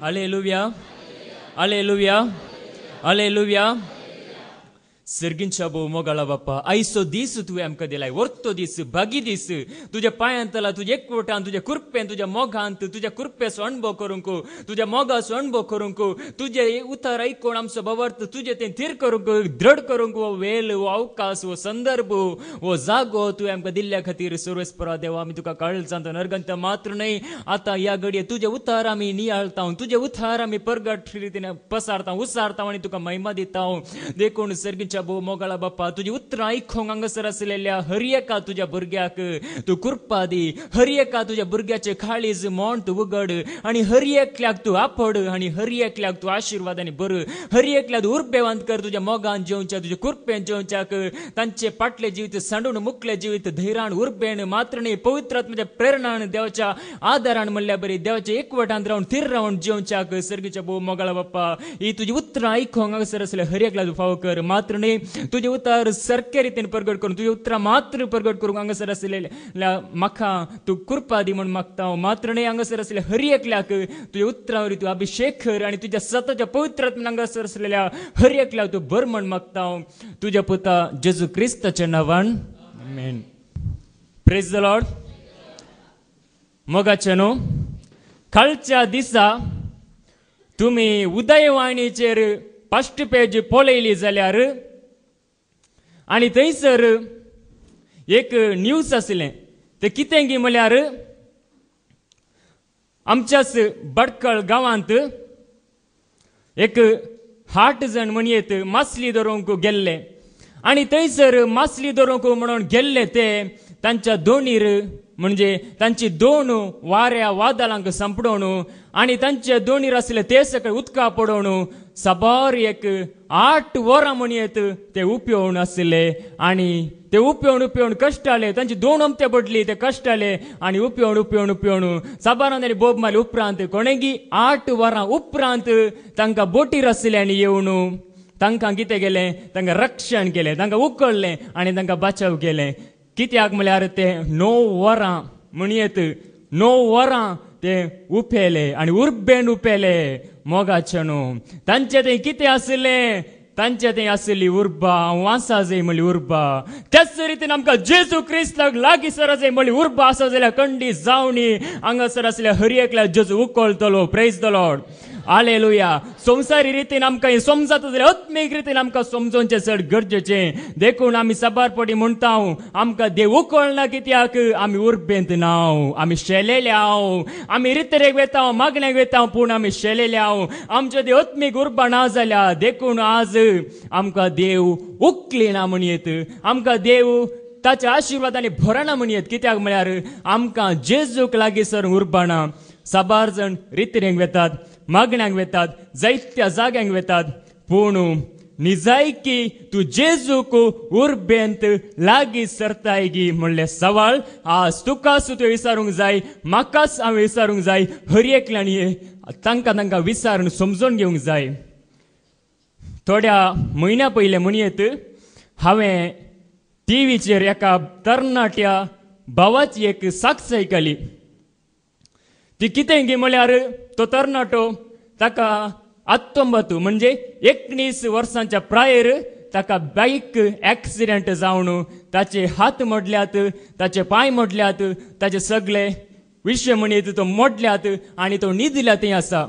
Hallelujah, hallelujah, hallelujah. सर्गींच्या भोव मोगाळा बाप्पा, आयचो दीस तुवें आमकां दिलाय, वर्तो दीस, भागी दीस. तुज्या पांयांतला, तुज्या एकवटान, तुज्या कुरपेन, तुज्या मोगांत, तुज्या कुरपेचो अणभव करूंक, तुज्या मोगाचो अणभव करूंक, तुजे उतार आयकून आमचो बाबर्थ तुजे तें थीर करूंक, दृढ करूंक, वो वेळ, वो अवकाश, वो संदर्भ, वो जागो तुवें आमकां दिल्ल्या खातीर सर्वेस्परा देवा आमी तुका काळजांत नरगंत मात्र न्हय. आतां ह्या घडये तुजे उतार आमी नियाळता, तुजे उतार आमी परगट रितीन पसारता, उसारता आनी तुका महिमा दिता. देखून सर्गींच्या भोव मोगाळा बाप्पा, तुजी उतरां आयकूंक हांगासर आसलेल्या हर एका तुज्या भुरग्याक तूं कृपा दी. हर एका तुज्या भुरग्याचे काळीज मोण तूं उगड आनी हर एकल्याक तूं आपड आनी हर एकल्याक तूं आशिर्वादांनी भर. हर एकल्याक तूं उर्बेवंत कर तुज्या मोगान जेवच्या, तुज्या कृपेन जेवच्याक. तांचे पाटले जिवीत सांडून मुकले जिवीत धैर्यान उर्बेन मात्र न्ही, पवित्र आत्म्याच्या प्रेरणान देवाच्या आदारान म्हणल्या बरी देवाच्या एकवटान रावन थीर रावन जेवच्याक. सर्गीच्या भोव मोगाळा बाप्पा, ही तुजी उतरां आयकूंक हांगासर आसल्या हर एकल्याक तूं फावो कर. मात्र तुझे उतार सारख्या रीतीन प्रगट करून तुझे उतरां मात्र प्रगट करूंक हांगासर आसलेल्या म्हाका तूं कृपा दी म्हण मागता. मात्र न्ही, हांगासर आसलेल्या हर एकल्याक तुझे उतरां वरवीं तूं अभिषेक कर आनी तुज्या स्वताच्या पवित्र आत्म्यान हांगासर आसलेल्या हर एकल्याक तूं भर म्हण मागता. तुज्या पुता जेजू क्रिस्ताच्या नांवान आमेन. Praise the Lord. मोगाचे न्हू, कालच्या दिसा तुमी उदयवाणीचेर फर्स्ट पेज पळयली जाल्यार आनी थंयसर एक न्यूज आसलें. ते कितें गी म्हळ्यार आमच्याच बडकळ गांवांत एक 8 जण मनयेत मासली धरूंक गेल्ले आनी थंयसर मासली धरूंक म्हणून गेल्ले ते तांच्या दोणीर म्हणजे तांची दोन वाऱ्या वादळांक संपडोवन आनी तांचे दोणीर आसले ते सकयल उदका पडोवन साबार एक 8 वरां म्हणयेत ते उपयोन आसले आनी ते उपयोन कश्टाले. तांची 2 अमते पडली, ते कश्टाले आनी उपयोन साबारान तांणी बोब मारले. उपरांत कोणेगी 8 वरां उपरांत तांकां बोटीर आसले आनी येवन तांकां कितें केलें, तांकां रक्षण केलें, तांकां उखडलें आनी तांकां बचाव केलें. कित्याक म्हळ्यार ते 9 वरां म्हणयेत 9 वरां ते उपेले आनी उर्बेन उपेले. मोगाचे न्हू, तांचे थंय कितें आसलें, तांचे थंय आसली उर्बा. हांव आसा जंय म्हणली उर्बा. त्याच रितीन आमकां जेजू क्रिस्ताक लागींसर जंय म्हणली उर्बा आसा जाल्यार खंडी जावनी हांगासर आसल्या हर एकल्याक जेजू उखलतलो. Praise the lord. हालेलुया. संवसारी रितीन आमकां हें समजता जाल्यार आत्मीक रितीन आमकां समजोवचें चड गरजेचें. देखून आमी साबारपटी म्हणटा आमकां देव उखलना कित्याक आमी उर्बेंत नाव, आमी शेलेले हांव, आमी रितरेक वेता, मागण्याक वेता पूण आमी शेलेले हांव. आमचे देव आत्मीक उर्बा ना जाल्यार देखून आज आमकां देव उखलिना म्हणयेत, आमकां देव ताच्या आशिर्वादांनी भरना म्हणयेत. कित्याक म्हळ्यार आमकां जेजूक लागींसर उर्बाना. साबार जण रितरेक वेतात, मागण्यांक वेतात, जायत्या जाग्यांक वेतात, पूण निजायकी तूं जेजूक उर्बेंत लागीं सरताय गी म्हणले सवाल आज तुकाच तुवें विचारूंक जाय, म्हाकाच हांवें विचारूंक जाय, हर एकल्यानी तांकां विचारून समजून घेवंक जाय. थोड्या म्हयन्या पयले म्हणयेत हांवें टीव्हीचेर एका तरणाट्या भावाची एक साक्ष आयकली. ती कितें गी म्हळ्यार तो तरणाटो ताका 19 म्हणजे 19 वर्सांच्या प्रायर ताका बाईक एक्सिडेंट जावन ताचे हात मोडल्यात, ताचे पांय मोडल्यात, ताचे सगळे विशय म्हणयत तो मोडल्यात आनी तो न्हिदल्या थंय आसा.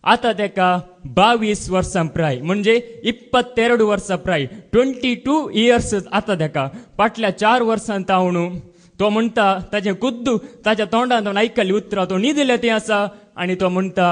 आतां ताका 22 वर्सां प्राय म्हणजे 22 वर्सां प्राय 22 इयर्स आतां ताका. फाटल्या 4 वर्सां तावन तो म्हणटा ताचें कुद्दू ताच्या तोंडान आयकली उतरां, तो न्हिदले थंय आसा आनी तो म्हणटा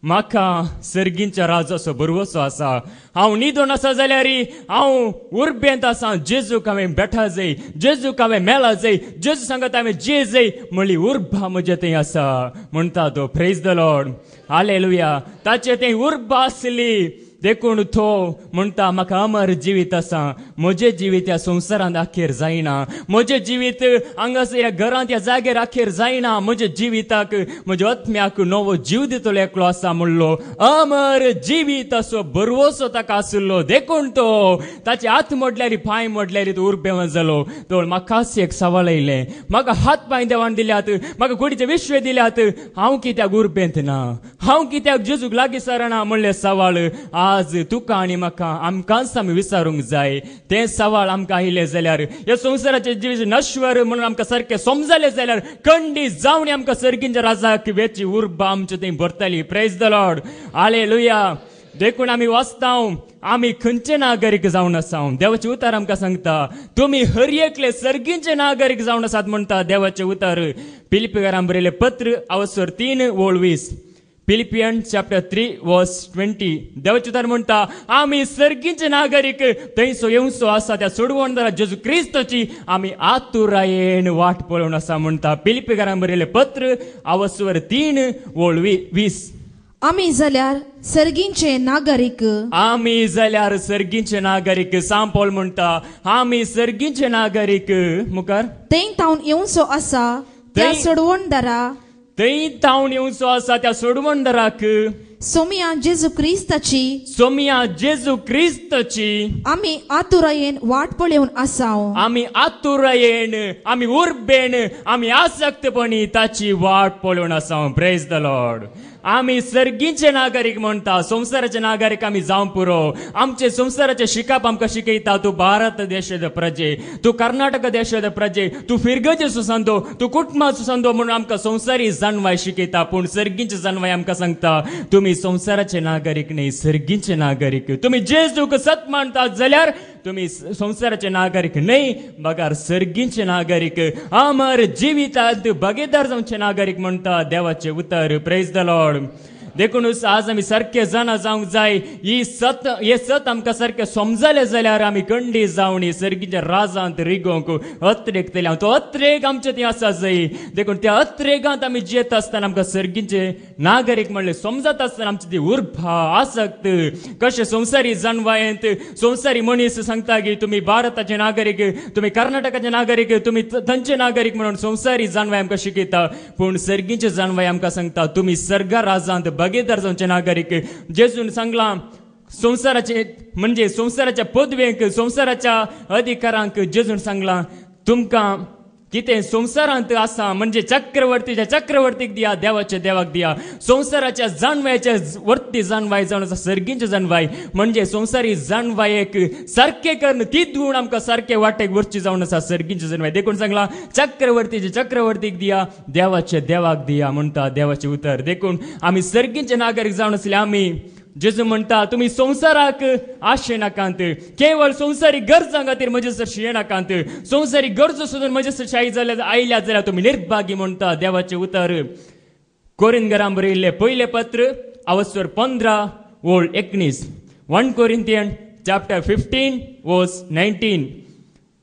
म्हाका सर्गींच्या राजाचो भरवोसो आसा. हांव न्हिदून आसा जाल्यार हांव उर्बेंत आसा. जेजूक हांवें बेठा जाय, जेजूक हांवें मेला जाय, जेजू सांगता हांवें जे जाय म्हणली उर्बा म्हजे थंय आसा म्हणटा तो. Praise the lord. हालेलुया. ताचे थंय उर्बा आसली. देखून तो म्हणटा म्हाका अमर जिवीत आसा म्हजें जिवीत ह्या संवसारांत अखेर जायना म्हजें जिवीत हांगासर ह्या घरांत ह्या जाग्यार अखेर जायना म्हज्या जिविताक म्हज्या आत्म्याक नवो जीव दितलो एकलो आसा म्हणलो अमर जिवीत असो बरवसो ताका आसलो देखून तो ताचे हात मोडल्यारी पांय मोडल्यारी तो उर्बेवंत जालो तो म्हाका एक सवाल येयले म्हाका हात पांय देवान दिल्यात म्हाका कुडीचे विश्व दिल्यात हांव कित्याक उर्बेंत ना हांव कित्याक जेजूक लागीं सरना म्हणले सवाल आज तुका आनी म्हाका आमकांच आमी विचारूंक जाय ते सवाल आमकां आयले जाल्यार ह्या संवसाराचे जिवीत नश्वर म्हणून आमकां सारकें समजले जाल्यार खंडी जावन आमकां सर्गींच्या राजाक वेची उर्बा आमच्या थंय भरतली प्रेज द लॉर्ड हालेलुया देखून आमी वाचताव आमी खंयचे नागरीक जावन आसा देवाचे उतार आमकां सांगता तुमी हर एकले सर्गींचे नागरीक जावन आसात म्हणटा देवाचे उतार फिलिपिकारांक बरयले पत्र अवसर 3:20 Philippians chapter 3 verse 20 देवाचे उतार म्हणटा आमी सर्गींचे नागरीक थंयसो येवचो आसा त्या सोडवणदार जेजू क्रिस्ताची आमी आतुरायेन वाट पळोवन आसा म्हणटा फिलिपिकारांक बरयले पत्र अवसर 3:20 आमी जाल्यार सर्गींचे नागरीक आमी जाल्यार सर्गींचे नागरीक सांग पौल म्हणटा आमी सर्गींचे नागरीक मुखार थंय तावन येवचो आसा त्या सोडवणदारा थंय तावन येवचो आसा त्या सोडवणदाराक सोमिया जेजू क्रिस्ताची आमी आतुरायेन वाट पळोवन आसाव आमी आतुरायेन आमी उर्बेन आमी आसक्तपणी ताची वाट पळोवन आसाव प्रेज द लॉर्ड आमी सर्गींचे नागरीक म्हणटा संवसाराचे नागरीक आमी जावं पुरो आमचे संवसाराचे शिकप आमकां शिकयता तूं भारत देशाचो प्रजे तूं कर्नाटक देशाचो प्रजे तूं फिरगचे सुसंदो तूं कुटुंबाचो सुसंदो म्हणून आमकां संवसारी जाणवाय शिकयता पूण सर्गींचे जाणवाय आमकां सांगता तुमी संवसाराचे नागरीक न्ही सर्गींचे नागरीक तुमी जेजूक सत मानतात जाल्यार तुमी संवसाराचे नागरीक न्ही बगार सर्गींचे नागरीक अमर जिवितांत भागीदार जावचे नागरीक म्हणटा देवाचे उतर प्रेज द लॉर्ड देखूनच आज आमी सारखे जाणा जावंक जाय हे सत आमकां सारखे समजले जाल्यार आमी खंडी जावन सर्गीच्या राजांत रिगोंक अत्रेकतले तो अत्रेक आमचे थंय आसा जाय देखून त्या अत्रेकांत आमी जियेत आसतना आमकां सर्गीचे नागरीक म्हणले समजत आसतना आमची ती उर्बा आसक्त कशें संवसारी जाणवायेंत संवसारी मनीस सांगता की तुमी भारताचे नागरीक तुमी कर्नाटकाचे नागरीक तुमी थंयचे नागरीक म्हणून संवसारी जाणवाय आमकां शिकयता पूण सर्गीचे जाणवाय आमकां सांगता तुमी सर्गा राजांत भागीदार जावचे नागरीक जेजून सांगला संवसाराचे म्हणजे संवसाराच्या पदवेक संवसाराच्या अधिकारांक जेजून सांगला तुमकां कितें संवसारांत आसा म्हणजे चक्रवर्तीच्या चक्रवर्तीक दिया देवाच्या देवाक दिया संवसाराच्या जाणवायच्या वर्ती जाणवाय जावन आसा सर्गींचे जाणवाय म्हणजे संवसारी जाणवायेक सारखे करून तीच गुण आमकां सारखे वाटेक वरची जावन आसा सर्गींचे जाणवाय देखून सांगला चक्रवर्तीचे चक्रवर्तीक दिया देवाच्या देवाक दिया म्हणटा देवाचे उतर देखून आमी सर्गींचे नागरीक जावन आसले आमी जेजू म्हणटा तुमी संवसाराक आशे नाकांत केवळ संवसारी गरजां खातीर म्हजे सरशी येनाकांत संवसारी गरजो सोदून म्हजे सरशी आयल्या जाल्यार तुमी निर्भागी म्हणटा देवाचे उतर कोरिंथीयांक बरयल्ले पयले पत्र अवसर 15:19 1 Corinthians chapter 15 verse 19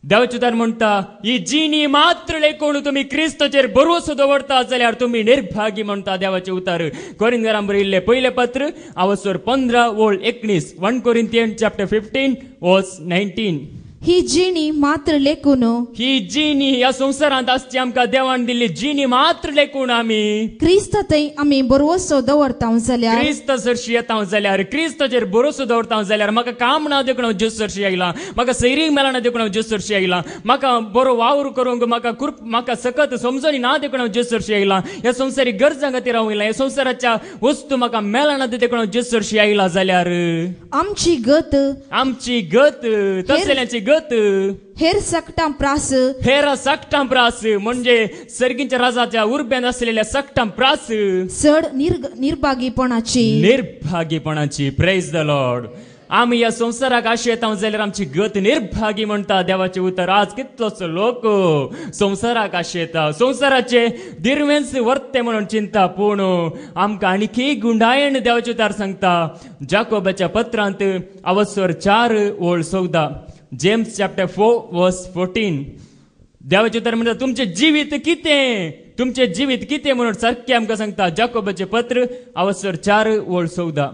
देवाचे उतर म्हणटा ही जिणी मात्र लेखून तुम्ही क्रिस्ताचेर भरवसो दवरता जाल्यार तुम्ही निर्भागी म्हणटा देवाचे उतर कोरिंथीयांक बरयल्ले पयले पत्र अवसर 15:19 1 Corinthians chapter 15 verse 19 ही जिणी मात्र लेखून ही जिणी ह्या संवसारांत आसची आमकां देवान दिल्ली जिणी मात्र लेखून आमी क्रिस्त थंय आमी भरवसो दवरता जाल्यार क्रिस्त सरशी येता जाल्यार क्रिस्ताचेर भरोसो दवरता जाल्यार म्हाका काम ना देखून हांव जेजू सरशी आयला म्हाका सैरीक मेळना देखून हांव जेजू सरशी आयला म्हाका बरो वावर करूंक म्हाका सकत समजणी ना देखून हांव जेजू सरशी आयला ह्या संवसारी गरजां खातीर हांव आयला ह्या संवसाराच्या वस्तू म्हाका मेळना देखून हांव जेजू सरशी आयला जाल्यार आमची गत तसल्यांची गत हेर सक्टां प्रास म्हणजे सर्गींच्या राजाच्या उर्ब्यान असलेल्या सक्टां प्रास चड निर्भागीपणाची प्रेज द लॉर्ड आमी ह्या संवसाराक आशे येता जाल्यार आमची गत निर्भागी म्हणटा देवाचे उतर आज कितलोच लोक संवसाराक आशे येता संवसाराचे दिर्वेंस वर्ते म्हणून चिंता पूण आमकां आणखी गुंडायण देवाचे उतर सांगता जाकोबाच्या पत्रांत अवसर 4:14 जेम्स चॅप्टर 4 verse 14 देवाचे उतर म्हणटा तुमचे जिवीत कितें म्हणून सारखे आमकां सांगता जाकोबाचे पत्र अवसर 4:14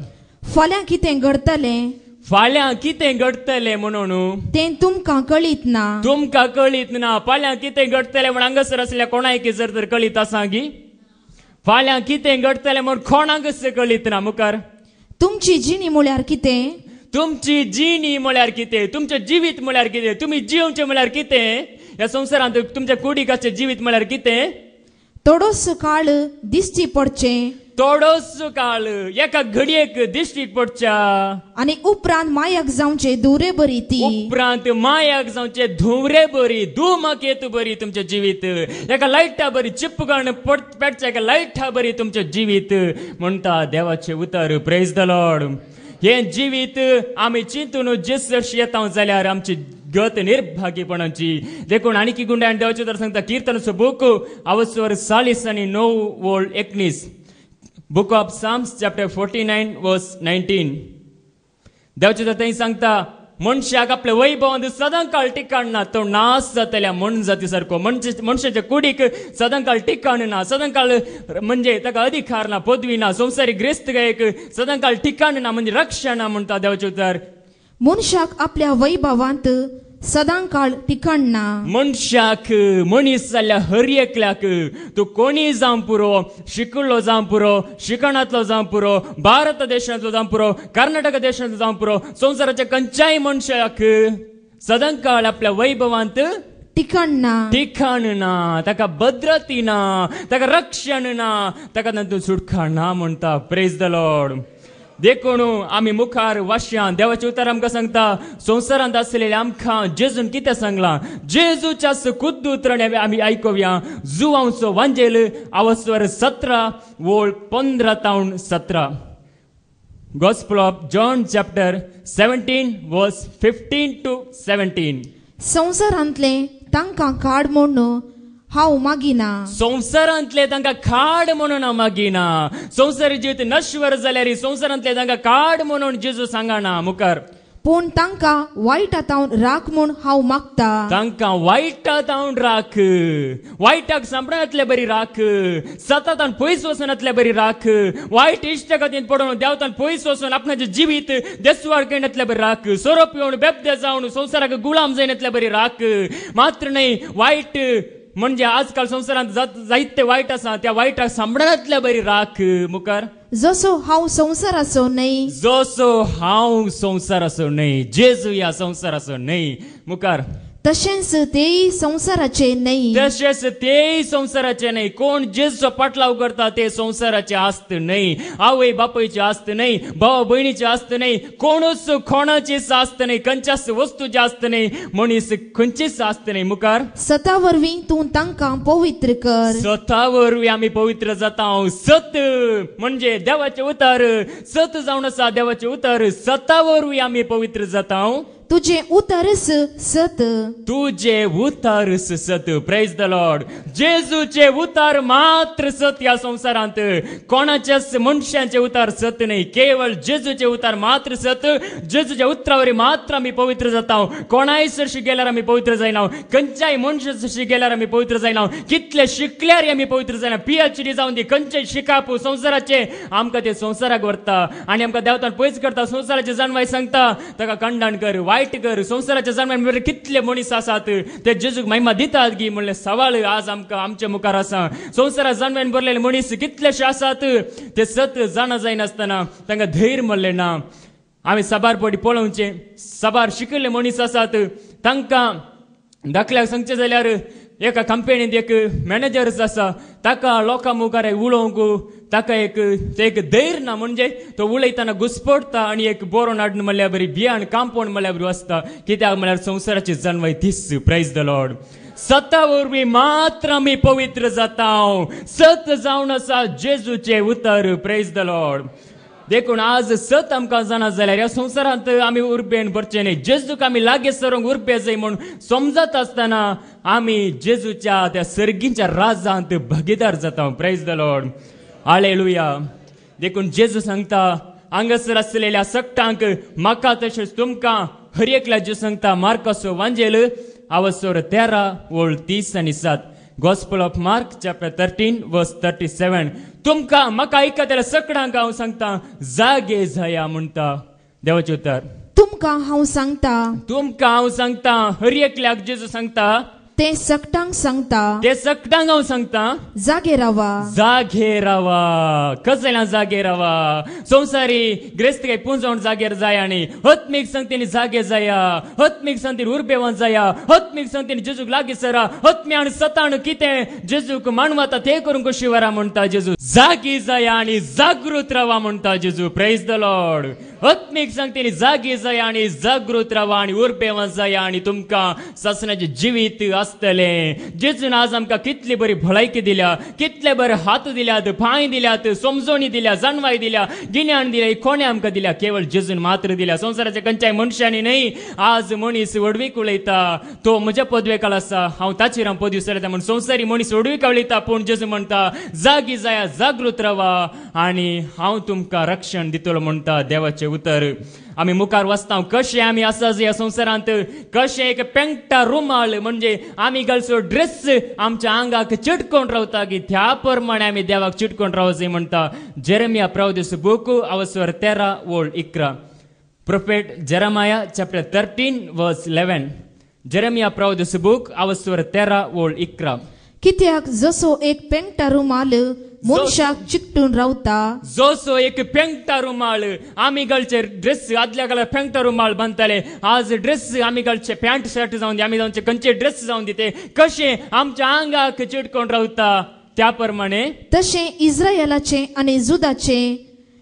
फाल्यां कितें घडतलें फाल्यां कितें घडतलें म्हणून तें तुमकां कळीत ना. तुमकां कळीत ना. फाल्यां कितें घडतलें म्हण हांगासर असल्या कोणायक जर तर कळीत आसा गी. फाल्यां कितें घडतलें म्हण कोणाकच कळीत ना. मुखार तुमची जिणी म्हळ्यार कितें? तुमची जिणी म्हळ्यार कितें? तुमचें जिवीत म्हळ्यार कितें? तुमी जिवचें म्हळ्यार कितें? ह्या संवसारांत तुमच्या कुडीकाचें जिवीत म्हळ्यार कितें? थोडोसो काळ दिश्टी पडचें थोडोस काळ एका घडयेक दिश्टी पडच्या आनी उपरांत मायाक जावचे दुरे बरी ती. उपरांत मायाक जावचे धुवरे बरी धुमाकेत बरी तुमचें जिवीत. एका लायटा बरी चिपकण पेटच्या एका लायटा बरी तुमचें जिवीत म्हणटा देवाचें उतर. Praise the Lord. हे जिवीत आमी चिंतून जेसर येता जाल्यार आमची गत निर्भाग्यपणाची. देखून आनी गुंडा आनी देवाचें उतर सांगता किर्तनाचो बूक अवस्वर 40 आनी 9:19. Book of Psalms chapter 49 verse 19. देवाचें उतर थंय सांगता मनशाक आपल्या वैभवांत सदांकाळ टिकाण ना. तो नाश जातल्या मन जाती सारको. मनशाच्या कुडीक सदांकाळ टिकाण ना. सदांकाळ म्हणजे ताका अधिकार ना पदवी ना. संवसारी ग्रेस्तगायक सदांकाळ टिकाण ना म्हणजे रक्षण ना म्हणटा देवाचें उतर. मनशाक आपल्या वैभवांत सदांकाळ टिकाण ना. मनशाक मनीस जाल्ल्या हर एकल्याक तूं कोणी जावं पुरो. शिकलो जावं पुरो. शिकणातलो जावं पुरो. भारत देशांतलो जावं पुरो. कर्नाटक देशांतलो जावं पुरो. संवसाराच्या खंयच्याय मनशाक सदांकाळ आपल्या वैभवांत टिकाण ना. ठिकाण ना. ताका भद्रती ना. ताका रक्षण ना. ताका तातूंत सुटका ना म्हणटा. Praise the Lord. देखून आमी मुखार वाश्यां देवाचें उतर आमकां सांगता संवसारांत आसलेले आमकां जेजून कितें सांगलां. जेजूच्या खुद्द उतरणे आमी आयकुया. जुवांचो वांजेल अवस्वर 17:15-17. Gospel of John chapter 17 verse 15-17. संवसारांतले तांकां काड म्हूण हांव मागिना. संवसारांतले तांकां काड म्हणून हांव मागिना. संवसारी जिवीत नश्वर जाल्यार संवसारांतले तांकां काड म्हणून जेजू सांगना. मुखार पूण तांकां वायटांतावन राख म्हूण हांव मागता. तांकां वायटांतावन राख. वायटाक सांपणातले बरी राख. सततान पयस वचनातले बरी राख. वायट इश्ट खातीर पडून देवतान पयस वचून आपणाचें जिवीत देसवाड करिनातले बरी राख. सोरोप येवन बेबदे जावन संवसाराक गुलाम जायनातले बरी राख. मात्र न्हय वायट म्हणजे आजकाल संवसारांत जायते वायट आसा त्या वायटाक सांपणातल्या बरी राख. मुखार जसो हांव संवसाराचो न्हय. जसो हांव संवसाराचो न्हय. जेजू ह्या संवसाराचो न्हय. मुखार तशेंच तेय संवसाराचे न्हय. तशेंच तेय संवसाराचे न्हय. कोण जेजूचो पाटलाव करता ते संवसाराचे आस्त न्हय. आवय बापयचे आस्त न्हय. भाव भयणीचे आस्त न्हय. कोणूच कोणाचीच आस्त न्हय. खंयच्याच वस्तूचे आस्त न्हय. मनीस खंयचीच आस्त न्हय. मुखार सता वरवीं तूं तांकां पवित्र कर. सता वरवीं आमी पवित्र जाता. सत म्हणजे देवाचें उतर. सत जावन आसा देवाचें उतर. सता वरवीं आमी पवित्र जाता. तुझे उतरस सत. तुझे उतरस सत. Praise the Lord. जेजूचे उतार मात्र सत ह्या संवसारांत. कोणाच्याच मनशांचे उतार सत न्हय. केवळ जेजूचे उतार मात्र सत. जेजूच्या उतरावरी मात्र आमी पवित्र जाता. कोणाय सरशी गेल्यार आमी पवित्र जायना. खंयच्याय मनशाशी गेल्यार आमी पवित्र जायना. कितले शिकल्यार आमी पवित्र जायना. PhD जावन दी खंयचे शिकाप संवसाराचे आमकां ते संवसाराक व्हरता आनी आमकां देवतान पयस करता. संवसाराचे जन्माय सांगता ताका खंडण कर वायट कर. संवसाराच्या जन्मान कितले मनीस आसात ते जेजूक महिमा दितात गी म्हणले सवाल आज आमकां आमच्या मुखार आसा. संवसारात जन्मान भरलेले मनीस कितलेशे आसात ते सत जाणा जायनासतना तांकां धैर्य म्हणले ना. आमी सबार पडी पळोवचे. सबार शिकिल्ले मनीस आसात तांकां दाखल्याक सांगचे जाल्यार एका कंपनींत एक मॅनेजर आसा. ताका लोकां मुखार उलोवंक ताका एक धैर्य ना. म्हणजे तो उलयतना घुस्पडटा आनी एक बरो नाडून म्हणल्यार बरी भियान कांपवण म्हणल्यार बरी वचता. कित्याक म्हणल्यार संवसाराचे जन्मय तीस. Praise the Lord. सता वरवीं मात्र आमी पवित्र जाता. सत जावन आसा जेजूचे उतर. Praise the Lord. देखून आज सत आमकां जाणा जाल्यार ह्या संवसारांत आमी उर्बेन भरचे न्हय. जेजूक आमी लागीं सरूंक उर्बे जाय म्हूण समजत आसतना आमी जेजूच्या त्या सर्गीच्या राजांत भागीदार जाता. Praise the lord. हालेलुया. देखून जेजू सांगता हांगासर आसलेल्या सकटांक म्हाका तशेंच तुमकां हर एकल्या जेजू सांगता मार्काचो वांजेल अवस्वर 13:30-7. Gospel of Mark chapter 13 verse 37. तुमका म्हाका ऐकतल्या सगळ्यांक हांव सांगता जागे जाया म्हणटा. देवाचें उतर. तुमका हांव सांगता. तुमका हांव सांगता. हर एकल्याक जेजू सांगता. ते सकटांक सांगता. ते सगळ्यांक हांव सांगता. जागे रावा. जागे रावा. कसल्या जागे रावा. संवसारी ग्रेस्त काय पुंजवण जागेर जाय आनी हत्मीक सांगतेनी जागे जाया. हत्मीक सांगतेनी उर्बेवान जाया. हत्मीक सांगतेनी जेजूक लागीं सरा. हत्मी आनी सतान कितें जेजूक मानवता ते करूंक कशी वरा म्हणटा जेजू. जागी जाया आनी जागृत रावा म्हणटा जेजू. Praise the lord. हत्मीक सांगतेनी जागी जाया आनी जागृत रावा आनी उर्बेवान जाया आनी तुमकां ससनाचें जिवीत आसतले. जेजून आज आमकां कितली बरी भलायकी दिल्या. कितले बरे हात दिल्यात. पांय दिल्यात. समजोणी दिल्या. जाणवाय दिल्या. गिन्यान दिल्या. कोणे आमकां दिल्या. केवळ जेजून मात्र दिल्या. संवसाराच्या खंयच्याय मनशांनी न्हय. आज मनीस वडवीक उलयता तो म्हज्या पदवेकाल आसा. हांव ताचेर पदवी सरयता म्हूण संवसारी मनीस वडवीक उलयता. पूण जेजू म्हणटा जागी जाया जागृत रावा आनी हांव तुमकां रक्षण दितलो म्हणटा. देवाचें उतर. आमी मुखार वचता. कशे आमी आसा ह्या संवसारांत. कशे एक पेंगटा रुमाल म्हणजे आमी घालचो ड्रेस आमच्या आंगाक चिटकोवन रावता की त्या प्रमाणे आमी देवाक चिटकोवन रावचें म्हणटा. जेरेमिया प्रॉफिट बूक अवसर 13 वोल्ड 11. प्रोफेट जेरेमिया चॅप्टर 13 वर्स 11. जेरेमिया प्रॉफिट बूक अवसर 13 वोल्ड 11. कित्याक जसो एक पेंगटा रुमाल मनशाक चिकटून रावता. जसो एक पेंगटा रुमाल आमी घालचे ड्रेस आदल्या काळार पेंगटा रुमाल बांदताले. आज ड्रेस आमी घालचे पॅन्ट शर्ट जावन दी. आमी जावचे खंयचे ड्रेस जावन दिते. कशे आमच्या आंगाक चिटकोवन रावता त्या प्रमाणे तशें इस्रायेलाचे आनी जुदाचे.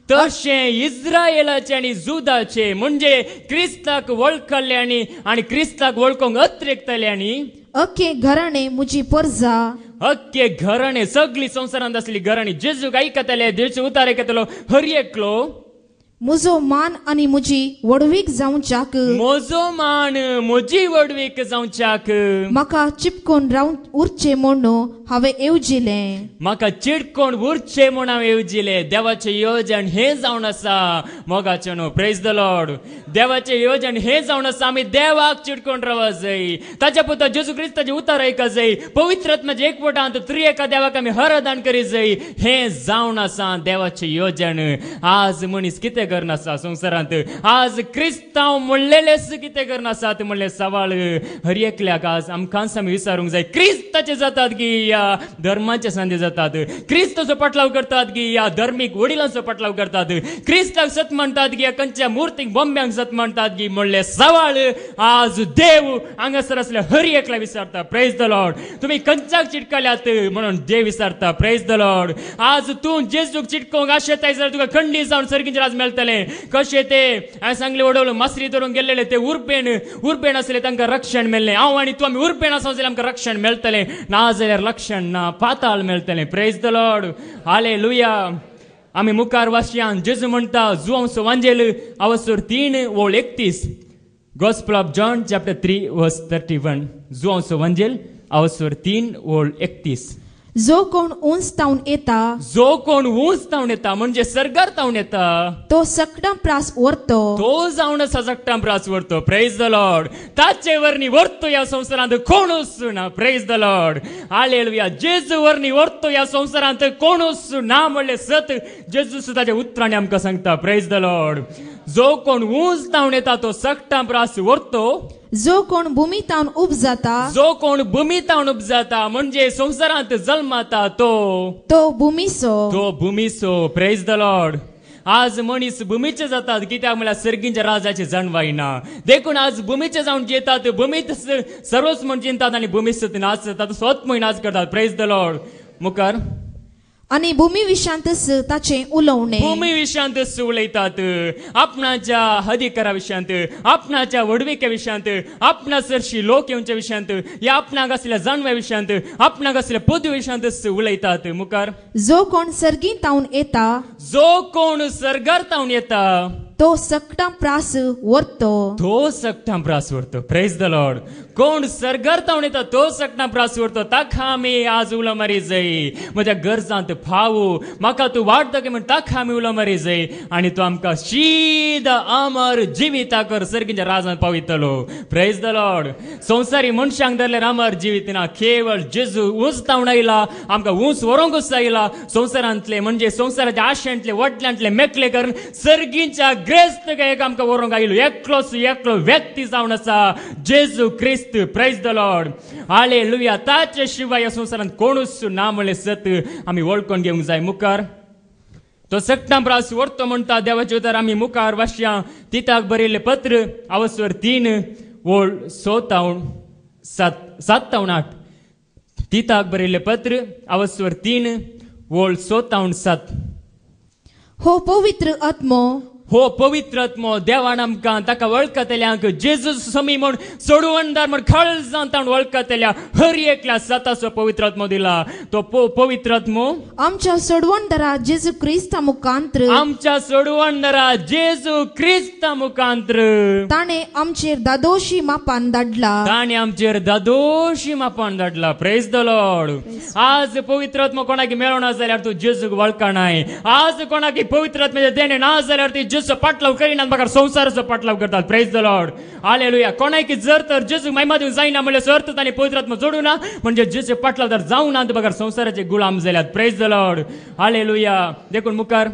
तशें इस्रायेलाचे आनी जुदाचे म्हणजे क्रिस्ताक वळखल्यांनी आनी क्रिस्ताक वळखूंक अत्रेकतल्यांनी अख्खे घराणे मुजी परजा. अख्खे घराणे सगळी संवसारांत आसली घराणी जेजूक आयकतले. जेजू उतार आयकतलो. हर एकलो म्हजो मान आनी म्हजी वडवीक जावच्याक. म्हजो मान म्हजी वडवीक जावच्याक. म्हाका चिपकोन रावन उरचे म्हूण हांवें येवजिलें. म्हाका चिडकोन उरचे म्हूण हांवें येवजिलें. देवाचें येवजण हें जावन आसा मोगाचें न्हू. Praise the Lord. देवाचें येवजण हें जावन आसा. आमी देवाक चिडकोन रावूंक जाय. ताच्या पुता जेजू क्रिस्ताचे उतार आयकूंक जाय. पवित्र आत्म्याच्या एकवटांत त्रिएका देवाक आमी आराधना करीत जाय. हें जावन आसा देवाचें येवजण. आज मनीस कितें करनासा संवसारांत. आज क्रिस्तांव म्हणलेलेच कितें करनासात म्हणलें सवाल हर एकल्याक आज आमकांच आमी विचारूंक जाय. क्रिस्ताचे जातात की या धर्माचे सांदे जातात. क्रिस्ताचो पाटलाव करतात की या धर्मीक वडिलांचो पाटलाव करतात. क्रिस्ताक सत म्हणतात की या खंयच्या मुर्तीक बोंब्यांक सत म्हणतात की म्हणले सवाल आज देव हांगासर असल्या हर एकल्या विचारता. Praise the Lord. तुम्ही खंयच्याक चिटकल्यात म्हणून देव विचारता. Praise the Lord. आज तूं जेजूक चिटकोवंक आशेताय जाल्यार तुका खंडी जावन सर्गींचे राज मेळटलें. कशे ते हांवें सांगले वडवलो मासरी धरून गेलेले ते उर्बेण आसले तांकां रक्षण मेळ्ळें. हांव आनी तूं आमी उर्बेण आसा जाल्यार आमकां रक्षण मेळटलें. ना जाल्यार रक्षण ना पाताळ मेळटलें. Praise the lord. हालेलुया. आमी मुखार वाचया. जेजू म्हणटा जुआंवचो वांजेल अवसर 3 वोळ 31. गॉस्पेल ऑफ जॉन चॅप्टर 3 वर्स 31. जुआंवचो वांजेल अवसर 3 वोळ 31. जो कोण उंच तावन येता. जो कोण उंच तावन येता म्हणजे सरगार तावन येता. तो सकटां प्रास व्हरतो. तो जावन आसा सकटां प्रास व्हरतो. Praise the lord. ताचे वरनी व्हरतो ह्या संवसारांत कोणूच ना. Praise the lord. हालेलुया. जेजू वरनी व्हरतो ह्या संवसारांत कोणूच ना म्हणले सत जेजू सुद्दाच्या उतरांनी आमकां सांगता. Praise the Lord. जो कोण उंच तावन येता तो सकटां प्रास व्हरतो. जो कोण भूमी तावन उब जाता. जो कोण भूमी तावन उब जाता म्हणजे संवसारांत जल्माता तो भूमीचो. Praise the Lord. आज मनीस भूमीचे जातात कित्याक म्हळ्यार सर्गींच्या राजाचे जाणवायना. देखून आज भूमीचे जावन जेतात. भूमीत सर्वच म्हण चिंतात आनी भूमीत नाच जातात. स्वत म्हण नाच करतात. Praise the Lord. मुखार आणि भूमी विशांतच ताचे उलवणे. भूमी विशांत उलयतात. आपणाच्या अधिकारा विशांत. आपणाच्या वडविके विशांत. आपणा सरशी लोक येवच्या विशांत. या आपणाक असल्या जाणव्या विशांत. आपणाक असल्या पदवी विशांत उलयतात. मुखार जो कोण सर्गीं तावन येता. जो कोण सरगार तावन येता तो सकटां प्रास व्हरतो. तो सकटां प्रास व्हरतो. Praise the lord. कोण सरगरतावन येता तो सकना प्रास उरतो ताका आमी आज उलो मारी जाय म्हज्या गरजांत फावो म्हाका तूं वाडता की म्हण ताका आमी उलो मारी जाय आनी तूं आमकां शीदा अमर जिविताकर सर्गीच्या राजांत पावयतलो प्रेज द लॉर्ड संवसारी मनशांक धरल्यार अमर जिवीत ना केवळ जेजू ऊंच तावन आयला आमकां ऊंच व्हरोंकूच आयला संवसारांतले म्हणजे संवसाराच्या आशेंतले वटल्यांतले मेकळे करून सर्गीच्या ग्रेस्त एक आमकां व्हरोंक आयलो एकलो व्यक्ती जावन आसा जेजू क्रिस्त प्रेज द लॉर्ड हालेलुया ताचे शिवाय ह्या संवसारांत कोणूच ना म्हणलें सत आमी वळखून घेवंक जाय मुखार तो सकटा प्रास व्हरतो म्हणटा देवाचे उतर आमी मुखार वाचया तिताक बरयल्लें पत्र अवस्वर 3 ओळ 7-8 तिताक बरयल्लें पत्र अवस्वर 3 ओळ 7 हो पवित्र आत्मो हो पवित्र आत्मो देवान आमकां ताका वळखतल्यांक जेजू समी म्हण सोडवणदार म्हण खळ जावन ताणें वळखतल्या हर एकल्या सताचो पवित्र आत्मो दिला तो पवित्र आत्मो आमच्या सोडवणदारा जेजू क्रिस्ता मुखांतर ताणे आमचेर दादोशी मापान धाडला प्रेज द लॉर्ड आज पवित्र आत्मो कोणाक मेळना जाल्यार तूं जेजूक वळखनाय आज कोणाक पवित्र आत्म्याचें देणें ना जाल्यार ती जेजू पाटलाव करिनात म्हाका संवसाराचो पाटलाव करतात प्रेज द लॉर्ड हालेलुया कोणाक जर तर जेजू महिमा दिवंक जायना म्हणल्यार अर्थ ताणें पवित्र आत्मा जोडूं ना म्हणजे जेजू पाटलाव जर जावं ना म्हाका संवसाराचे गुलाम जाल्यात प्रेज द लॉर्ड हालेलुया देखून मुखार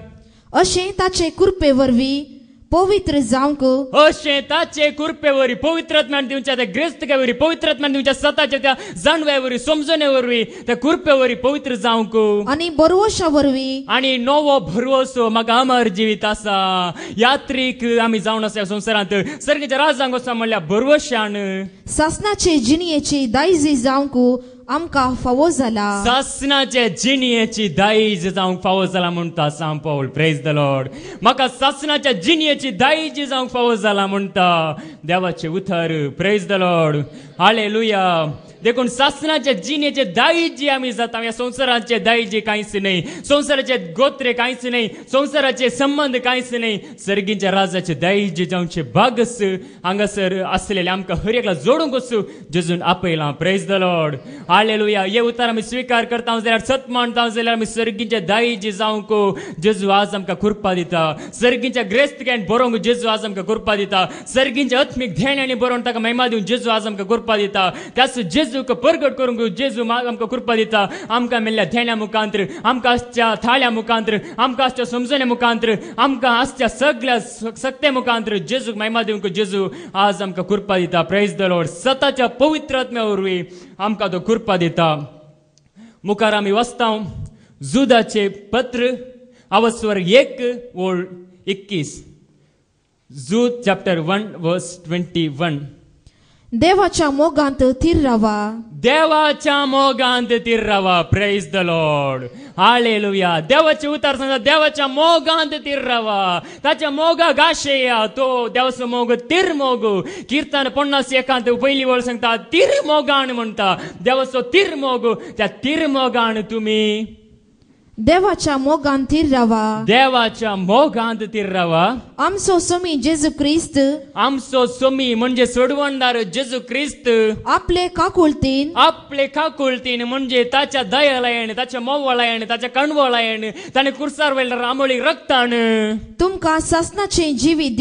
अशें ताचे कृपे वरवीं पवित्र जावंक अशें ताचे कृपे वरवीं पवित्र आत्म्यान दिवच्या त्या ग्रेस्तके वरवीं पवित्र आत्म्यान दिवच्या स्वताच्या त्या जाणवे वरवीं समजणे वरवीं त्या कृपे वरवीं पवित्र जावंक आनी बरवशा वरवीं आनी नवो भरवसो म्हाका अमर जिवीत आसा यात्रीक आमी जावन आसा संवसारांत सर्गीच्या राजांक वचप म्हणल्यार बरवशान सासनाचे जिणयेची दायजी जावंक आमकां फावो जाला सासनाचे जिणयेची दायज जावंक फावो जाला म्हणटा सांग पाऊल प्रेज द लॉर्ड म्हाका सासनाच्या जिणयेची दायज जावंक फावो जाला म्हणटा देवाचे उतर प्रेज द लॉर्ड हालेलुया देखून सासनाच्या जिणेचे दायजी आमी जाता ह्या संवसाराचे दायजी कांयच नाही संवसाराचे गोत्रे कांयच नाही संवसाराचे संबंध कांयच नाही सर्गीच्या राजाचे दायजी जावचे भागस हांगासर आसलेले आमकां हर एकला जोडूंक वचूं जेजून आपयलां प्रेज द लॉर्ड हालेलुया हे उतर आमी स्वीकार करता जाल्यार सत मानता जाल्यार आमी सर्गीचे दायजी जावंक जेजू आज आमकां कृपा दिता सर्गीच्या ग्रेस्तकेन बरोवंक जेजू आज आमकां कृपा दिता सर्गीच्या आत्मीक ध्येयानी बरोवन ताका महिमा दिवन जेजू आज आमकां कृपा दिता त्याच जेजूक परगट करूंक जेजू आमकां कृपा दिता आमकां मेल्ल्या ध्येया मुखांतर आमकां आसच्या थाळ्या मुखांतर आमकां आसच्या समजणे मुखांतर आमकां आसच्या सगळ्या सत्ते मुखांतर जेजूक महिमा दिवंक जेजू आज आमकां कृपा दिता प्रेज द लॉर्ड स्वताच्या पवित्र आत्म्या वरवीं आमकां तो कृपा दिता मुखार आमी वचता जुदाचे पत्र अवस्वर 1 ओळ 21 जूद चॅप्टर 1 वर्स 21 देवाच्या मोगांत थीर रावा देवाच्या मोगांत थीर रावा प्रेज द लॉर्ड हालेलुया देवाचे उतार सांगता देवाच्या मोगांत थीर रावा ताच्या मोगा गाशेया तो देवाचो मोग तीर मोग कीर्तन 51 पहिली वळ सांगता तीर मोगान म्हणटा देवाचो तीर मोग त्या तीर मोगान तुम्ही देवाच्या मोगांत थीर रावा देवाच्या मोगांत थीर रावा आमचो सोमी जेजू क्रिस्त आमचो सोमी म्हणजे सोडवणदार जेजू क्रिस्त आपले काकुळतीन म्हणजे ताच्या दयालयान ताच्या मोवळायन ताच्या कणवळायन ताणे कुर्सार वेळेला रामोळी रक्तान तुमकां सासनाचे जिवीत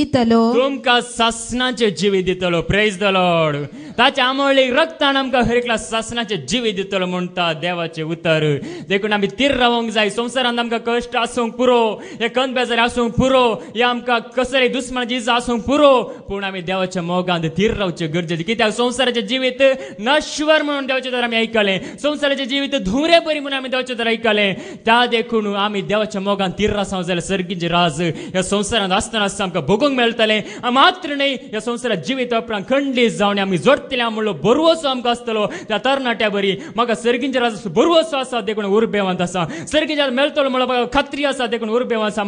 दितलो प्रेज द लॉर्ड ताच्या आमोळी रक्तान आमकां हर एकला सासनाचे जिवीत दितलो म्हणटा देवाचे उतर देखून आमी तीर रावंक जाय संवसारांत आमकां कश्ट आसूंक पुरो हे कंद बेजार आसूंक पुरो हे आमकां कसले दुस्मनाची इजा आसूंक पुरो पूण आमी देवाच्या मोगांत थीर रावचे गरजेचे कित्याक संवसाराचें जिवीत नश्वर म्हणून देवाचें तर आमी आयकलें संवसाराचें जिवीत धुंवरे बरी म्हणून आमी देवाचें तर आयकलें त्या देखून आमी देवाच्या मोगांत थीर रावंक जाल्यार सर्गीचें राज ह्या संवसारांत आसतना आमकां भोगूंक मेळटलें मात्र न्हय ह्या संवसारांत जिवीत उपरांत खंडीत जावन आमी जोडटले म्हणलो बरवसो आमकां आसतलो त्या तरणाट्या बरी म्हाका सर्गींच्या राज बरवसो आसा देखून उर्बेवंत आसा सर्गीच्या मेळटलो म्हणून म्हाका खात्री आसा देखून उर्बेवंत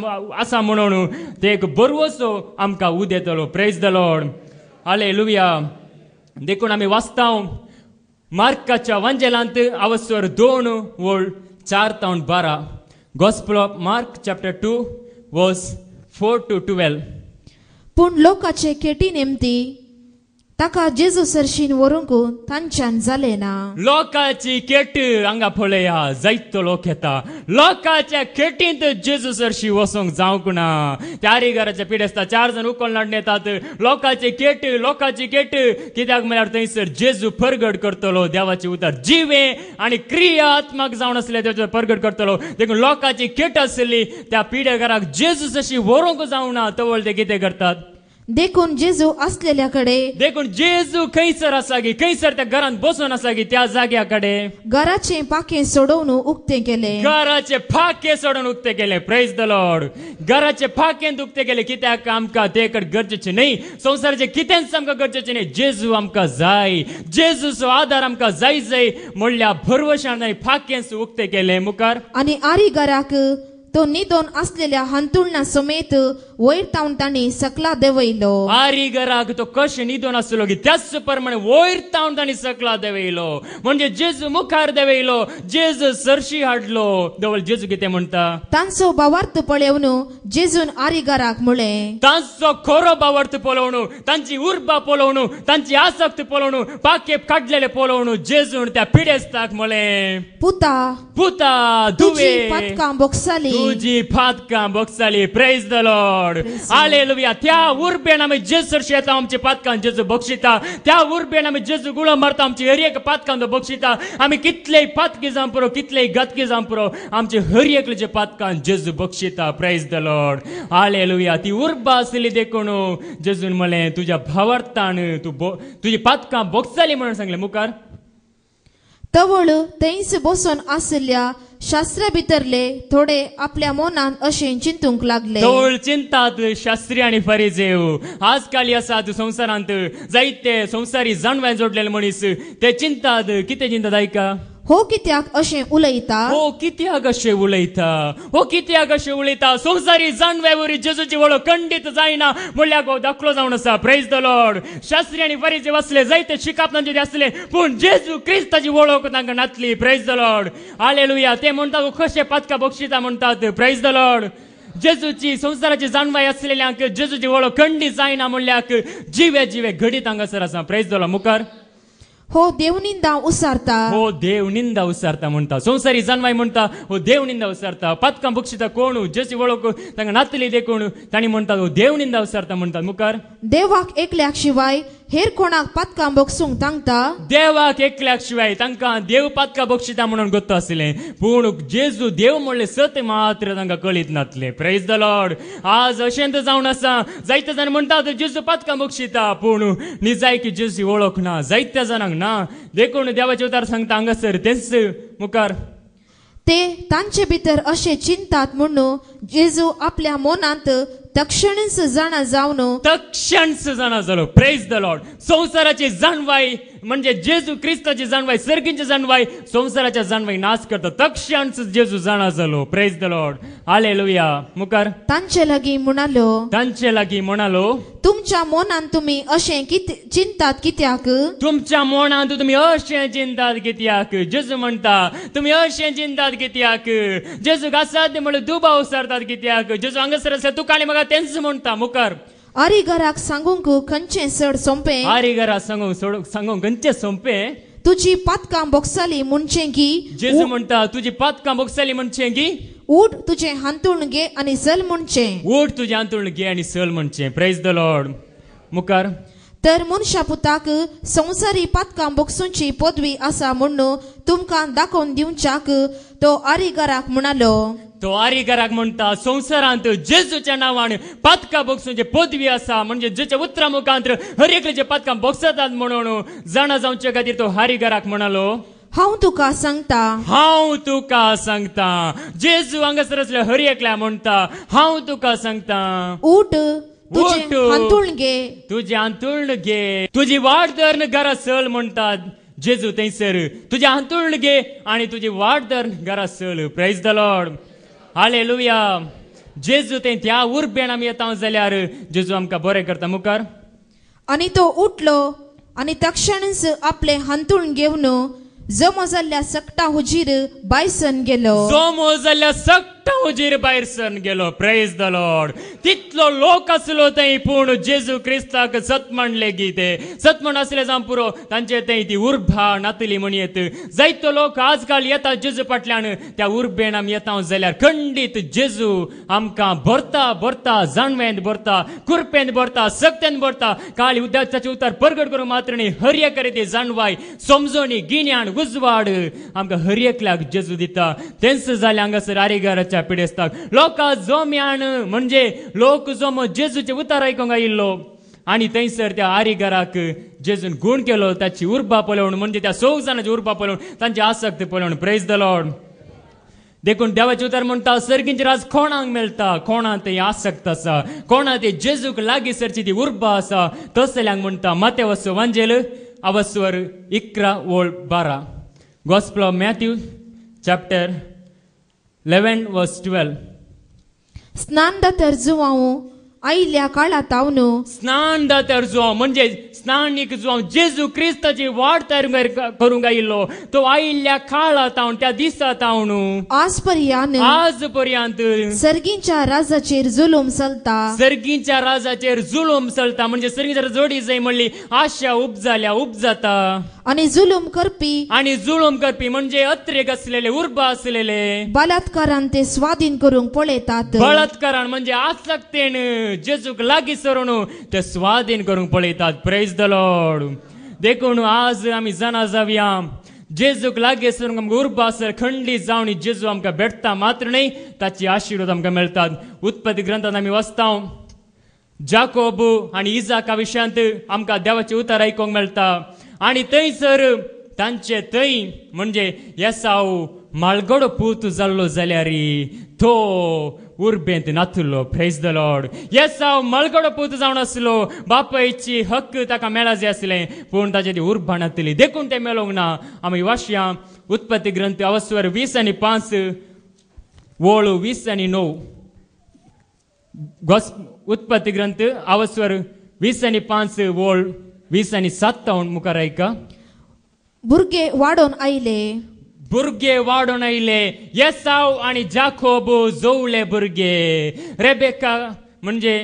आसा म्हणून ते एक बरवसो आमकां उदेतलो प्रेज द लॉर्ड हालेलुया देखून आमी वाचता मार्काच्या वांजेलांत अवस्वर 2 ओळ 4 ते 12 गॉस्पेल ऑफ मार्क चॅप्टर 2 वर्स 4 to 12 पूण लोकाचे केटी नेमती ताका जेजू सरशीन वरूंक तांच्यान जाले ना. लोकांची केट हांगा पळया जायतो लोक येता. लोकांच्या केटींत जेजू सरशी वसोंक जावंक ना. त्या आरिगाराच्या पिडेस्ता 4 जण उखल नाडून येतात. लोकांची केट कित्याक म्हळ्यार थंयसर जेजू परगट करतलो. देवाचे उतर जिवे आणि क्रिया आत्माक जावन आसले तेचो परगट करतलो. देखून लोकांची केट आसली त्या पिडेकाराक जेजू सरशी व्हरूंक जावना तवळ ते कितें करतात. देखून जेजू असलेल्याकडे देखून जेजू खंयसर आसा गी खंयसर त्या घरांत बसून आसा गी त्या जाग्या कडेन घराचे पाके सोडवून उक्ते केले. घराचे फाके सोडून उक्ते केले. Praise the Lord. घराचे फाकेंत उक्ते केले. कित्याक आमकां तेकडे गरजेचे न्ही. संवसाराचे कितेंच आमकां गरजेचे न्ही. जेजू आमकां जाय. जेजूचो आदार आमकां जाय म्हणल्या भरवशान फाकेंच उक्ते केले. मुखार आणि आरिगाराक तो निदोन असलेल्या हंतुळना समेत वयर तावन तांणी सकला देवयलो. आरिगाराक तो कशें निदोन आसलो की त्याच प्रमाणे वयर तावन तांणी सकला देवयलो. म्हणजे जेजू मुखार देवयलो. जेजू सरशी हाडलो. देवळ जेजू कितें म्हणटा. तांचो भावार्थ पळयवन जेजून आरिगाराक म्हळें. तांचो खरो भावार्थ पळोवन तांची उर्बा पळोवन तांची आसक्त पळोवन पाके काडलेले पळोवन जेजून त्या पिडेस्ताक म्हळें पुता तुजी पातकां बोगसाली. तुजी पातकां बोगसाली. Praise the lord. हालेलुया. त्या उर्बेन आमी जेजू सरशी येता. आमची पातकां जेजू बक्षिता. त्या उर्बेन आमी जेजू गुळो मारता. आमची हर एक पातकां तो बक्षिता. आमी कितलेय पातकी जावं पुरो कितलेय गतकी जावं पुरो आमची हर एकले पातकां जेजू बक्षिता. Praise the lord. हालेलुया. ती उर्बा आसली देखून जेजून म्हळें तुज्या भावार्थान तुजी पातकां बोगसाली म्हणून सांगलें. मुखार तवळ थंयच बसून आसल्या शास्त्रा भितरले थोडे आपल्या मनान अशें चिंतूंक लागले. तवळ चिंतात शास्त्री आणि फरिसेव. आजकाल आसात संवसारांत जायते संवसारी जाणवाय जोडलेले मनीस. ते चिंतात. कितें चिंतात आयका. हो कित्याक अशें उलयता. हो कित्याक अशें उलयता. हो कित्याक अशें उलयता. संवसारी जाणव्यावरी जेजूची वळख खंडीत जायना म्हणल्यार हो दाखलो जावन आसा. Praise the Lord. शास्त्री आनी फरिसेव आसले जायते शिकाप तांचे आसले पूण जेजू क्रिस्ताची वळख तांकां नासली. Praise the lord. हालेलुया. ते म्हणतात कशें पातकां बक्षिता म्हणटात. Praise the Lord. जेजूची संवसाराची जाणवाय आसलेल्यांक जेजूची वळख खंडीत जायना म्हणल्यार जिवे घडीत हांगासर आसा. Praise the Lord. मुखार हो देवनिंदा उसारता. हो देवनिंदा उसारता म्हणटा. संवसारी जाणवाय म्हणटा हो देवनिंदा उसारता. पातकां बक्षिता कोण जेची वळख तांकां नातली देखून तांणी म्हणटा हो देवनिंदा उसारता म्हणटात. मुखार देवाक एकल्याक शिवाय हेर कोणाक पातकां बक्षूंक तांगता. देवाक एकल्याक शिवाय तांकां देव पातकां बक्षिता म्हणून गोत्तो आसलें पूण जेजू देव म्हणलें सत्य मात्र तांकां कळीत नासलें. Praise the Lord. आज अशेंत जावन आसा. जायते जाण म्हणटात जेजू पातकां बक्षिता पूण निजायकी जेजूची वळख ना. जायत्या जाणांक ना. देखून देवाचे उतार सांगता हांगासर तेच मुखार ते तांचे भितर अशें चिंतात म्हणून जेजू आपल्या मनांत तक्षणच जाणा जालो. Praise the lord. संवसाराची जाणवाय म्हणजे जेजू क्रिस्ताची जाणवाय सर्गींची जाणवाय संवसाराच्या जाणवाय नाश करता. तक्षणच जेजू जाणा जालो. Praise the lord. हालेलुया. मुखार तांचे लागीं म्हणालो तुमच्या मनांत तुमी अशें चिंतात कित्याक. तुमच्या मनांत तुमी अशें चिंतात कित्याक. जेजू म्हणटा तुमी अशें चिंतात कित्याक. जेजू असाध्य म्हणून दुबाव उसारतात कित्याक. जेजू हांगासर आसल्या तुका आनी म्हाका तेंच म्हणटा. मुखार आरिगाराक सांगूंक खंयचें चड सोंपें. आरिगाराक सांगूंक खंयचें सोंपें. तुजी पातकां बोगसाली म्हणचें की. जेजू म्हणटा तुजी पातकां बोगसाली म्हणचें की. उठ तुजें हांतूळ घे आनी चल म्हणचें. उठ तुजें हांतूळ घे आनी चल म्हणचें. Praise the Lord. मुखार तर मनशा पुताक संवसारी पातकां बोगसूंची पदवी आसा म्हणून तुमकां दाखोवन दिवच्याक तो आरिगाराक म्हणालो. तो आरिगाराक म्हणटा संवसारांत जेजूच्या नांवान पातकां बोगसूंची पदवी आसा म्हणजे जेच्या उतरा मुखांतर हर एकले पातकां बोगसतात म्हणून जाणा जावचे खातीर तो आरिगाराक म्हणालो हांव तुका सांगता. जेजू हांगासर आसल्या हर एकल्या म्हणटा हांव तुका सांगता. उठ तुजें हांतूळ घे तुजी वाट धर घरा चल म्हणटात. जेजू थंयसर तुजें हांतूळ घे आनी तुजी वाट धर घरा चल. Praise the lord. हालेलुया. जेजू त्या उर्बेन आमी येता जाल्यार जेजू आमकां बरें करता. मुखार आनी तो उठलो आनी तक्षणच आपले हांतूळ घेवन जमो जाल्ल्या सकटा हुजीर बायसन गेलो. जमो जाल्ल्या रक्ता उजीर भायर सर गेलो प्रेज द लॉर्ड तितलो लोक आसलो थंय पूण जेजू क्रिस्ताक सतमण लेगीत सतमण आसले जावं पुरो तांचे थंय ती उर्बा नातली म्हणयत जायतो लोक आजकाल येता जेजू फाटल्यान त्या उर्बेन आमी येता जाल्यार खंडीत जेजू आमकां भरता भरता जाणवेंत भरता कुरपेंत भरता सक्तेन भरता काळी उद्याचे उतार परगट करूंक मात्र न्ही हरये करीत जाणवाय समजोनी गिन्यान उजवाड आमकां हरयेकल्याक जेजू दिता तेंच जालें हांगासर आरिगाराच्या पिडेस्ताक लोकां जोम्यान म्हणजे लोक जोमो जेजूचे उतार आयकूंक आयिल्लो आणि थंयसर त्या आरिगाराक जेजून गुण केलो ताची उर्बा पळोवन म्हणजे त्या 6 जाणांची उर्बा पळोवन तांची आसक्त पळोवन प्रेज द लॉर्ड देखून देवाचे उतार म्हणटा सर्गींचे राज कोणाक मेळटा कोणा ते आसक्त आसा कोणा ते जेजूक लागीं सरची ती उर्बा आसा तसल्यांक म्हणटा माते वचो वांजेल अवस्वर 11:12 Gospel of Matthew chapter 11 verse 12 स्नानदातर Joao आयल्या काळात आवनो स्नानदातर जुवांव म्हणजे स्नानीक जुवांव जेजू क्रिस्ताची वाट तयार करूंक आयिल्लो तो आयिल्ल्या काळात हांव त्या दिसात हांव न्हू आज पर्यंत सर्गींच्या राजाचेर जुलूम चलता सर्गींच्या राजाचेर जुलूम चलता म्हणजे सर्गींच्या जोडी जाय म्हणली आशा उपजाता आणि जुलूम करपी म्हणजे अत्रेक असलेले उर्बा असलेले बलात्कारान ते स्वाधीन करूंक पळयतात बलात्कारान म्हणजे आसक्तेन जेजूक लागीं सरून ते स्वाधीन करूंक पळयतात प्रेज द लॉर्ड देखून आज आमी जाणा जावया जेजूक लागीं सरून आमकां उर्बा आसर खंडीत जावन जेजू आमकां भेटता मात्र न्ही ताची आशिर्वाद आमकां मेळतात उत्पत्ती ग्रंथांत आमी वाचता जाकोब आनी इजाका विशयांत आमकां देवाचे उतार आयकूंक मेळटा आनी थंयसर तांचे थंय म्हणजे येसाव माळगडो पूत जाल्लो जाल्यार तो उर्बेंत नातलो प्रेज द लॉर्ड येसाव माळगडो पूत जावन आसलो बापायची हक्क ताका मेळा जे आसले पूण ताची ती उर्बा नातली देखून ते मेळोंक ना आमी वाचया उत्पत्ती ग्रंथ अवस्वर 20:5 वोळ 20:9 उत्पत्ती ग्रंथ अवस्वर 20:5 वोळ 20:7 मुखार आयका भुरगे वाडोन आयले येसाव आणि जाकोब जोवळे भुरगे रेबेका म्हणजे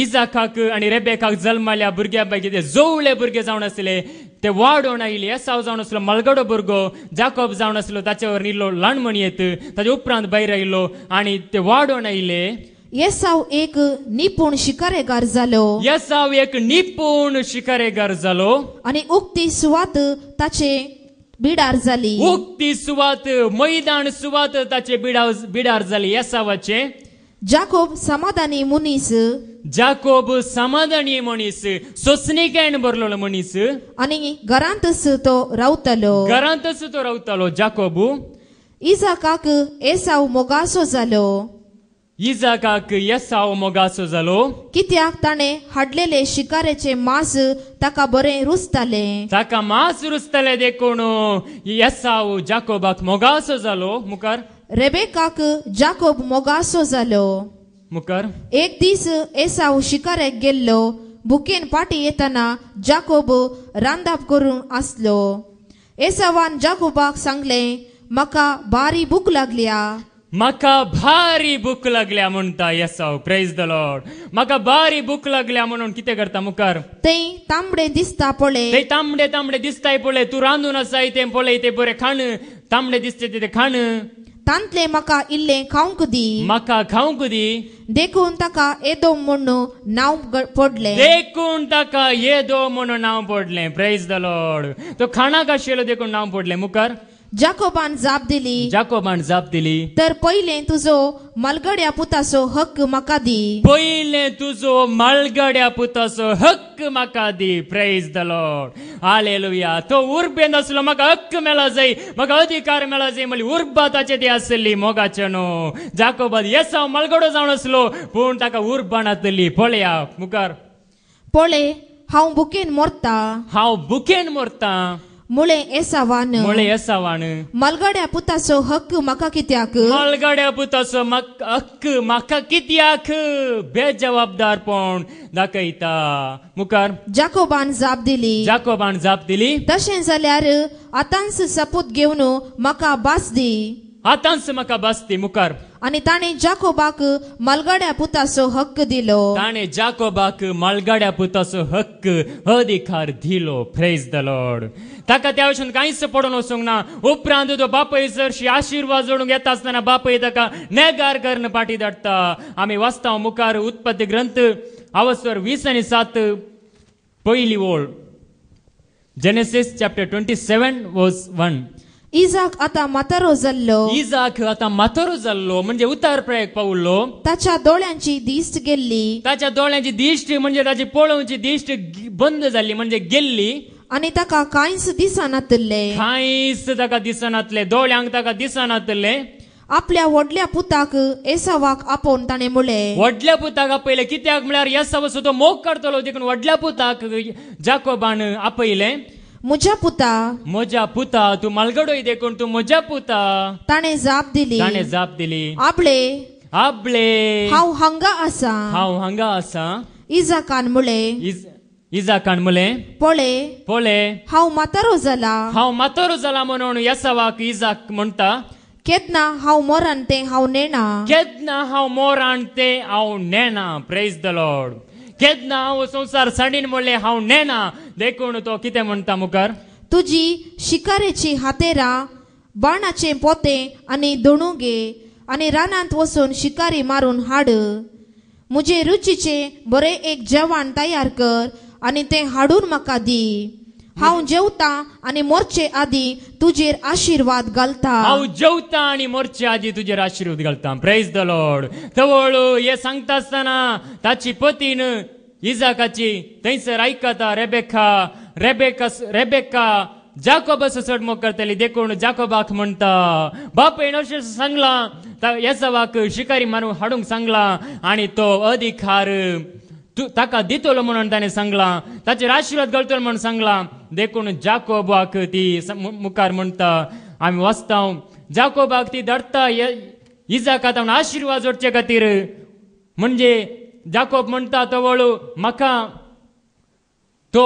इजाकाक आणि रेबेकाक जल्माल्या भुरग्या पैकी ते जोवळे भुरगे जावन आसले ते वाडोन आयले येसाव जावन आसलो मलगडो भुरगो जाकोब जावन आसलो ताचेवर निल्लो ल्हान म्हणयेत ताचे उपरांत भायर आयलो आणि ते वाडोन आयले येसाव एक निपुण शिकारेगार जालो आणि उक्ती सुवात ताचे बिडार जाली मैदान सुवात ताचे बिडार जाली येसावाचे जाकोब समाधानी मनीस सोसणीकेन भरलो मनीस आणि घरांतच तो रावतालो जाकोब इजाकाक एसाव मोगासो जालो कित्याक ताणे हाडलेले शिकारेचे मांस ताका बरें रुचताले देखून येसाव जाकोबाक मोगासो जालो मुखार रेबेकाक जाकोब मोगासो जालो मुखार एक दीस एसाव शिकारेक गेल्लो भुकेन पाटी येताना जाकोब रांदप करून आसलो एसावान जाकोबाक सांगले म्हाका भारी भूक लागल्या म्हणटा येसाव प्रेज द लॉर्ड म्हाका भारी भूक लागल्या म्हणून कितें करता मुखार तें तांबडे दिसता पळय तूं रांदून आसा ते पळय ते बरें खाण तांबडे दिसते ते खाण तांतले म्हाका इल्लें खावंक दी देखून ताका एदोम म्हणून नांव पडलें प्रेज द लॉर्ड तो खाणाक आशिल्लो देखून नांव पडलें मुखार जाकोबान जाप दिली तर पहिले तुजो मलगड्या पुताचो हक्क म्हाका दी प्रेज द लॉर्ड हालेलुया तो उर्बेंत आसलो म्हाका हक्क मेळा जाय म्हाका अधिकार मेळा जाय म्हणली उर्बा ताचे ती आसली मोगाचे न्हू जाकोबान येसाव मलगडो जावन आसलो पूण ताका उर्बा नातली पळया मुखार हांव बुकेन मोरता मुळे एसावान मलगड्या पुताचो हक्क म्हाका कित्याक बेजबाबदारपण दाखयता मुखार जाकोबान जाप दिली तशें जाल्यार आतांच सपूत घेवन म्हाका बास दी आतांच म्हाका बसती मुखार आणि ताणे जाकोबाक मलगड्या पुताचो हक्क दिलो ताणे जाकोबाक मलगड्या पुताचो हक्क अधिकार दिलो प्रेज द लॉर्ड ताका त्या वशेन कांयच पडून वचूंक ना उपरांत तो बापूय चडशी आशिर्वाद जोडूंक येता आसतना बापूय ताका नेगार करून पाटी धाडटा आमी वाचता मुखार उत्पत्ती ग्रंथ अवसर 20:7 पयली ओळ जेनेसिस चॅप्टर 27 वर्स 1 इजाक आता म्हातारो जाल्लो इजाक आता म्हातारो जाल्लो म्हणजे उतारपणाक पावलो ताच्या दोळ्यांची दिश्ट गेल्ली ताच्या दोळ्यांची दिश्ट म्हणजे ताची पळोवची दिश्ट बंद जाल्ली म्हणजे गेल्ली आणि ताका कांयच दिसनातले कांयच ताका दिसनातले दोळ्यांक ताका दिसनातले आपल्या व्हडल्या पुताक एसावाक आपोवन ताणे म्हळे व्हडल्या पुताक आपयले कित्याक म्हळ्यार एसाव सुद्दां मोग काडतलो देखून व्हडल्या पुताक जाकोबान आपयले म्हज्या पुता तू मलगडोय देखून तू म्हज्या पुता ताणे जाप दिली आपले हांव हांगा आसा इजाकान म्हळे पळे हांव म्हातारो जाला म्हणून येसावाक इजाक म्हणटा केदना हांव मोरान ते हांव नेना प्रेज द लॉर्ड केदना हांव संसार सांडीन म्हणले हांव नेना देखून तो कितें म्हणटा मुखार तुजी शिकारेची हातेरां बाणाचे पोते आनी दोणू घे आनी रानांत वचून शिकारी मारून हाड म्हजे रुचीचे बरे एक जेवण तयार कर आनी तें हाडून म्हाका दी हांव जेवता आनी मोरचे आदी तुजेर आशीर्वाद घालता प्रेज द लॉर्ड तवळू हे सांगता आसतना ताची पतीन इजाकाची थंयसर आयकता रेबेका जाकोबाचो चढ करतली देखून जाकोबाक म्हणटा बापायन अशें सांगला येसावाक शिकारी मारून हाडूंक सांगला आनी तो अधिकार ताका दितलो म्हणून ताणें सांगला ताचेर आशिर्वाद घालतलो म्हणून सांगला देखून जाकोबाक ती मुखार म्हणटा आमी वाचता जाकोबाक ती धाडटा इजाकाक आशिर्वाद जोडचे खातीर म्हणजे जाकोब म्हणटा तो वळू म्हाका तो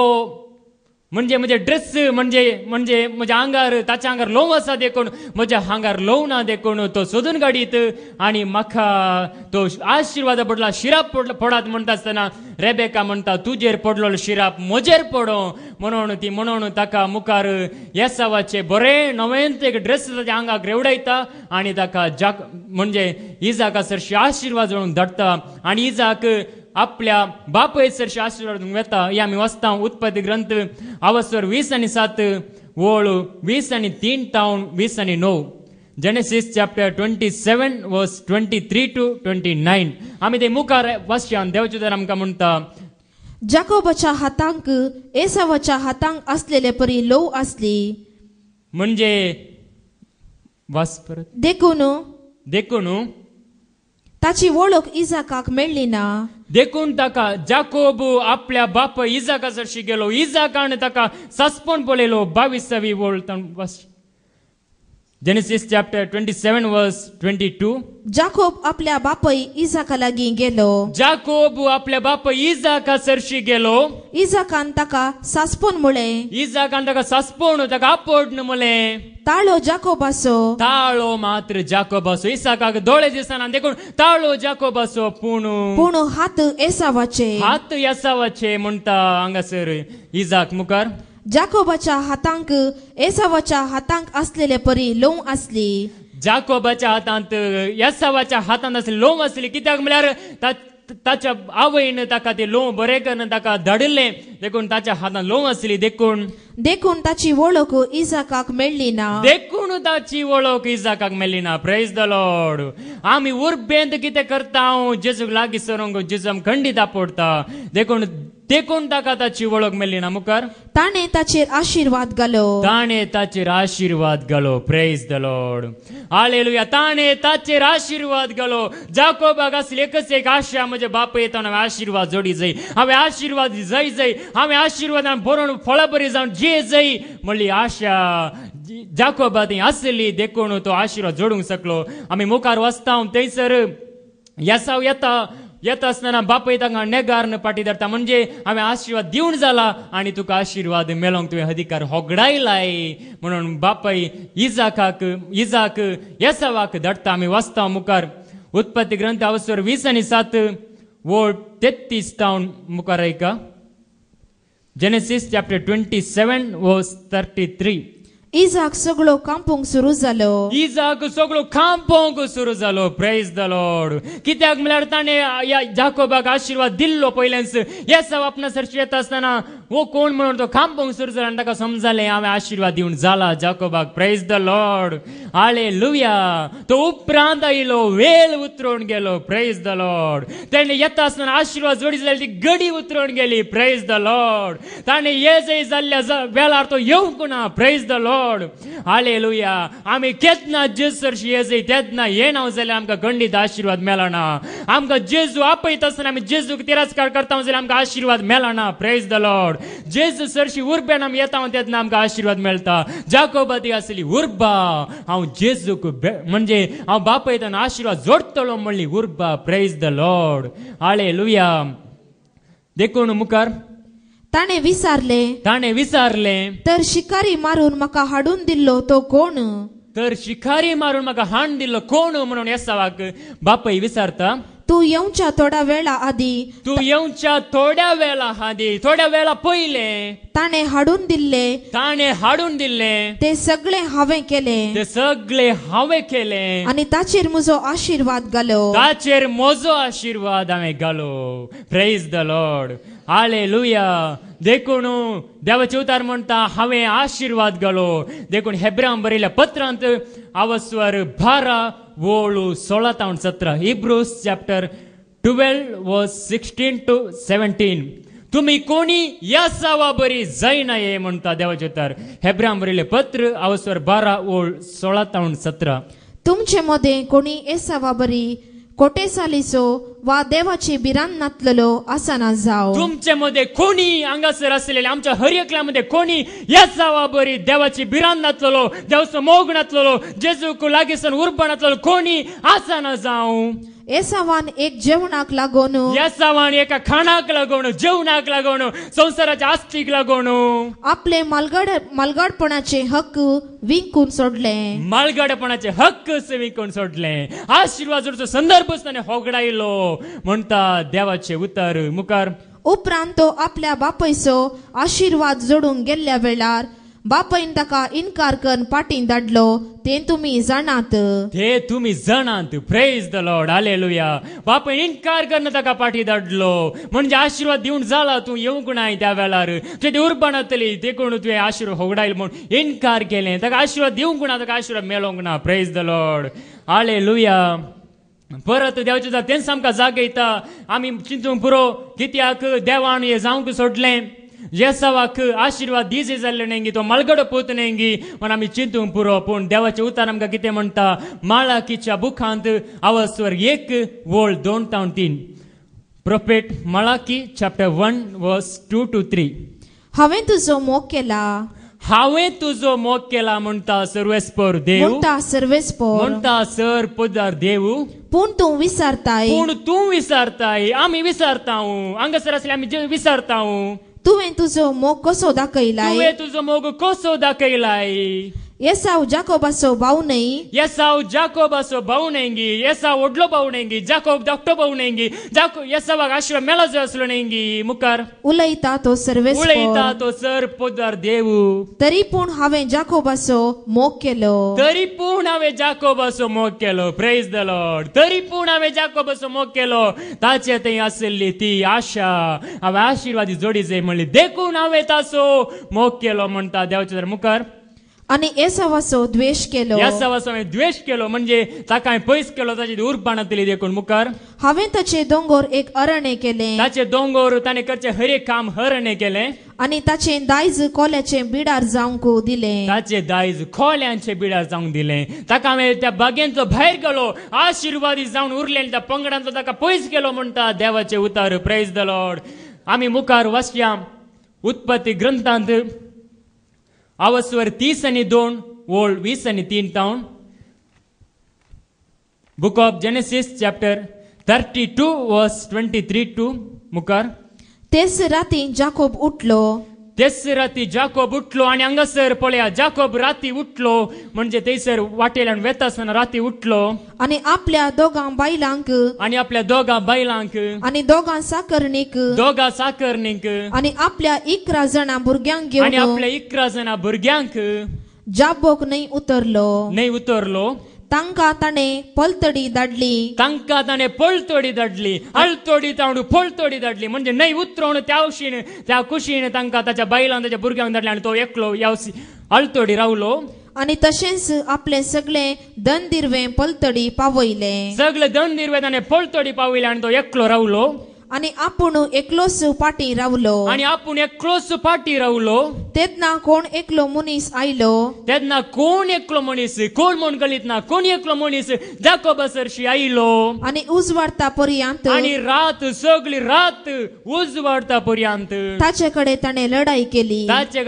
म्हणजे म्हजे ड्रेस म्हणजे म्हज्या आंगार ताच्या आंगार लोव आसा देखून म्हज्या आंगार लोव ना देखून तो सोदून काडीत आनी म्हाका तो आशिर्वाद पडला शिराप पडात म्हणटा आसतना रेबेका म्हणटा तुजेर पडलो शिराप म्हजेर पडो म्हणून ताका मुखार येसावाचे बरे नवेंत एक ड्रेस ताच्या आंगाक रेवडायता आनी ताका म्हणजे इजाका सरशी आशिर्वाद जोडून धाडटा आनी इजाक आपल्या बापाय सरशी आशिर्वाद येता हे आमी वाचता उत्पत्ती ग्रंथ अवसर 20:7 ओळ 20:3 तावन 20:9 जेनेसिस चॅप्टर 27 वर्स 23 to 29 आमी ते मुखार वाचया देवाचे उतर आमकां म्हणटा जाकोबाच्या हातांक एसावाच्या हातांक असलेले परी लोव असली म्हणजे वाच परत देखून ताची वळख इजाकाक मेळ्ळी ना देखून ताका जाकोब आपल्या बाप इजाका सरशी गेलो इजाकान ताका सासपण पळयलो 22वी ओळ जेनेसिस चॅप्टर 27 वर्स 22 जाकोब आपल्या बापाय इजाका लागीं गेलो जाकोब आपल्या बाप इजाका सरशी गेलो इजाकान ताका सासपण म्हळे इजाकान ताका सासपण ताका आपोडन म्हळे ताळो मात्र जाकोबाचो इसाकाक दोळे दिसना देखून ताळो जाकोबाचो पूण हात येसावाचे म्हणटा हांगासर इजाक मुखार जाकोबाच्या हातांक एसावाच्या हातांक असलेले परी लोव असली जाकोबाच्या हातांत येसावाच्या हातांत असली लोव असली कित्याक म्हळ्यार ताच्या आवयन ताका ते लोव बरे करून ताका धाडिल्ले देखून ताच्या हातांत लोव असली देखून ताची वळख इजाकाक मेळ्ळी ना प्रेज द लॉर्ड आमी उर्बेंत कितें करता जेजूक लागीं सरोंक जेजू खंडीत आपोडता देखून ताका ताची वळख मेळ्ळी ना मुखार ताणे ताचेर आशीर्वाद घालो प्रेज द लॉर्ड हालेलुया ताणे ताचेर आशीर्वाद घालो जाकोबाक आसली एकच एक आशा म्हजे बाप येताना हांवें आशीर्वाद जोडी जाय हांवें आशीर्वाद जाय हांवें आशीर्वादान बरोवन फळां बरी जावन जे जाय म्हणली आशा जाकोबात आसली देखून तो आशीर्वाद जोडूंक शकलो आमी मुखार वाचता थंयसर येसाव येता येता असताना बापय तांकां नेगारन पाटी धरता म्हणजे हांवें आशिर्वाद दिवन जाला आनी तुका आशिर्वाद मेळोंक तुवें अधिकार होगडायलाय म्हणून बापय इजाक येसावाक धाडटा. आमी वाचता मुखार उत्पत्ती ग्रंथ अवसर 20:7 वोट 33 तावन मुखार ऐका. जेनेसिस चॅप्टर 27 वर्स 33. इजाक सगळो कांपूंक सुरू जालो. इजाक सगळो कांपोंक सुरू जालो. Praise the Lord. कित्याक म्हळ्यार ताणें जाकोबाक आशिर्वाद दिल्लो पयलेंच. येसाव आपणा सरशी येता आसतना वो कोण म्हणून तो कांपोंक सुरू जालो आनी ताका समजलें हांवें आशिर्वाद दिवन जाला जाकोबाक. Praise the lord. हालेलुया. तो उपरांत आयलो वेल उतरून गेलो. Praise the lord. ताणें येता आसतना आशिर्वाद जोडी जाली ती गडी उतरून गेली. Praise the lord. ताणें येजय जाल्ल्या वेळार तो येवंक ना. Praise the lord. हालेलुया. आमी केतना जेजू सरशी येजय तेदना येना जाल्यार आमकां खंडीत आशिर्वाद मेळना. आमकां जेजू आपयता आसतना आमी जेजूक तिरस्कार करता जाल्यार आमकां आशिर्वाद मेळना. Praise the Lord. जेजू सरशी उर्ब्यान आमी येता तेदना आमकां आशिर्वाद मेळटा. जाकोबा ती आसली उर्बा. हांव जेजूक म्हणजे हांव बापयताना आशिर्वाद जोडटलो म्हणली उर्बा. Praise the lord. हालेलुया. देखून मुखार ताणे विचारले तर शिकारी मारून म्हाका हाडून दिल्लो तो कोण. तर शिकारी मारून म्हाका हाण दिल्लो कोण म्हणून येसावाक बापय विचारता. तू येवच्या थोड्या वेळा आदी थोड्या वेळा पयले ताणे हाडून दिल्ले ते सगळे हांवें केले आनी ताचेर म्हजो आशिर्वाद हांवें घालो. Praise the lord. हालेलुया. देखून देवाचे उतार म्हणटा हांवें आशिर्वाद घालो. देखून हेब्रांक बरयल्या पत्रांत अवस्वर 12 वोळू 16-17. हिब्रूस चॅप्टर 12 वर्स 16 to 17. तुम्ही कोणी येसावा बरी जायनाये म्हणटा देवाचे उतार. हेब्रांक बरयले पत्र अवस्वर 12 वोळ 16-17. तुमचे मध्ये कोणी येसावा बरी कोटेसालीचो वा देवाची बिरान नातलेलो असा ना जाव. तुमचे मध्ये कोणी हांगासर आसलेले आमच्या हरियकल्यामध्ये कोणी येसावा बरी देवाची बिरान नातलेलो देवाचो मोग नातलेलो जेजूक लागींसन उर्बा नातलेलो कोणी आसा ना जावं. येसावान एक जेवणाक लागून येसावान एका खाणाक लागून जेवणाक लागून संसाराच्या आस्तीक लागून आपले मालगाडपणाचे हक्क विकून सोडले. मालगाडपणाचे हक्क विकून सोडले. आशिर्वादाचो संदर्भ ताणें होगडायलो म्हणटा देवाचे उतर मुखार. उपरांत तो आपल्या बापयचो आशिर्वाद जोडून गेल्ल्या वेळार बापयन ताका इन्कार करून पाटीन धाडलो ते तुम्ही जाणात. Praise the lord. हालेलुया. बापयन इन्कार करून ताका पाठी धाडलो म्हणजे आशिर्वाद दिवन जाला तूं येवंक नाय त्या वेळार तुवें उर्बा नातली देखून तुवें आशिर्वाद होगडायलो म्हणून इन्कार केलें. ताका आशिर्वाद दिवंक ना ताका आशिर्वाद मेळोंक ना. Praise the lord. हालेलुया. परत देवाच्या तेंच आमकां जागयता आमी चिंतूंक पुरो कित्याक देवान हें जावंक सोडलें. येसावाक आशिर्वाद दिजे जाल्ले न्ही तो मालगडो पोत न्ही म्हण आमी चिंतूंक पुरो. पूण देवाचे उतार आमकां कितें म्हणटा मालाकीच्या बुकांत अवस्वर 1 वोळ 2-3. प्रोफेट मालाकी चॅप्टर 1 वर्स 2 to 3. हांवें तुजो मोग केला म्हणटा सर्वेस्पर देव. म्हणटा सर्वोपदार देव. पूण तूं विसारताय. आमी विसारता हांगासर आसले आमी विसारता. तुवें तुजो मोग कसो दाखयलाय. येसाव जाकोबाचो भाव न्ही. येसाव व्हडलो भाव न्ही. जाकोब धाकटो भाव न्ही. येसावाक आशिर्वाद मेळो जो आसलो न्ही. मुखार उलयता तो सर्वोपदार देव. तरी पूण हांवें जाकोबाचो मोग केलो. Praise the Lord. तरी पूण हांवें जाकोबाचो मोग केलो. ताचे थंय आसली ती आशा हांवें आशिर्वादी जोडी जाय म्हणली देखून हांवें ताचो मोग केलो म्हणटा देवाचे मुखार. आनी येसावाचो द्वेष केलो म्हणजे ताका हांवें पयस केलो ताची उर्बा नातली देखून मुखार. हांवें ताचे दोंगर एक अरण्य केलें. ताचे दोंगर ताणें करचें हर एक काम अरण्य केलें. आनी ताचे दायज कोल्याचे बिडार जावंक दिलें. ताका हांवें त्या बागेंचो भायर गेलो आशिर्वादी जावन उरलें त्या पंगडांचो ताका पयस केलो म्हणटा देवाचे उतार. Praise the lord. आमी मुखार वाचया उत्पत्ती ग्रंथांत अवस्वर 32 वोळ 20-3 तावन. Book of Genesis chapter 32 verse 23 to मुखार. तेच राती जाकोब उठलो. तेच राती जाकोब उठलो आणि हांगासर पळया जाकोब राती उठलो म्हणजे थंयसर वाटेल्यान वेता आसतना राती उठलो आणि आपल्या दोगां बायलांक आणि आपल्या दोगा बायलांक आणि दोगां साकरणीक आणि आपल्या 11 जाणां भुरग्यांक आणि घेवन आपल्या 11 जाणां भुरग्यांक जाबोक न्हय उतरलो. तांकां ताणें पलतडी धाडली. तांकां ताणें पळतोडी धाडली. अळतोडी तांडू पळतोडी धाडली म्हणजे न्हय उतरवण त्या कुशीन तांकां ताच्या बायलांक ताच्या भुरग्यांक धाडले आणि तो एकलो अळतोडी रावलो. आणि तशेंच आपले सगळे धन दिरवे पलतडी पावयले. सगळे धन दिरवे ताणें पळतोडी पावयले आणि तो एकलो रावलो. आणि आपूण एकलोच पाटी रावलो. आणि आपूण एकलोच पाटी रावलो. तेदना कोण एकलो मनीस आयलो. तेदना कोण एकलो मनीस कोण म्हण गलीत ना कोण एकलो मनीस जाकोबासरशी आयलो. आणि उजवाडता पर्यंत आणि रात सगळी रात उजवाडता पर्यंत ताचे कडेन ताणें लढाई केली. ताचे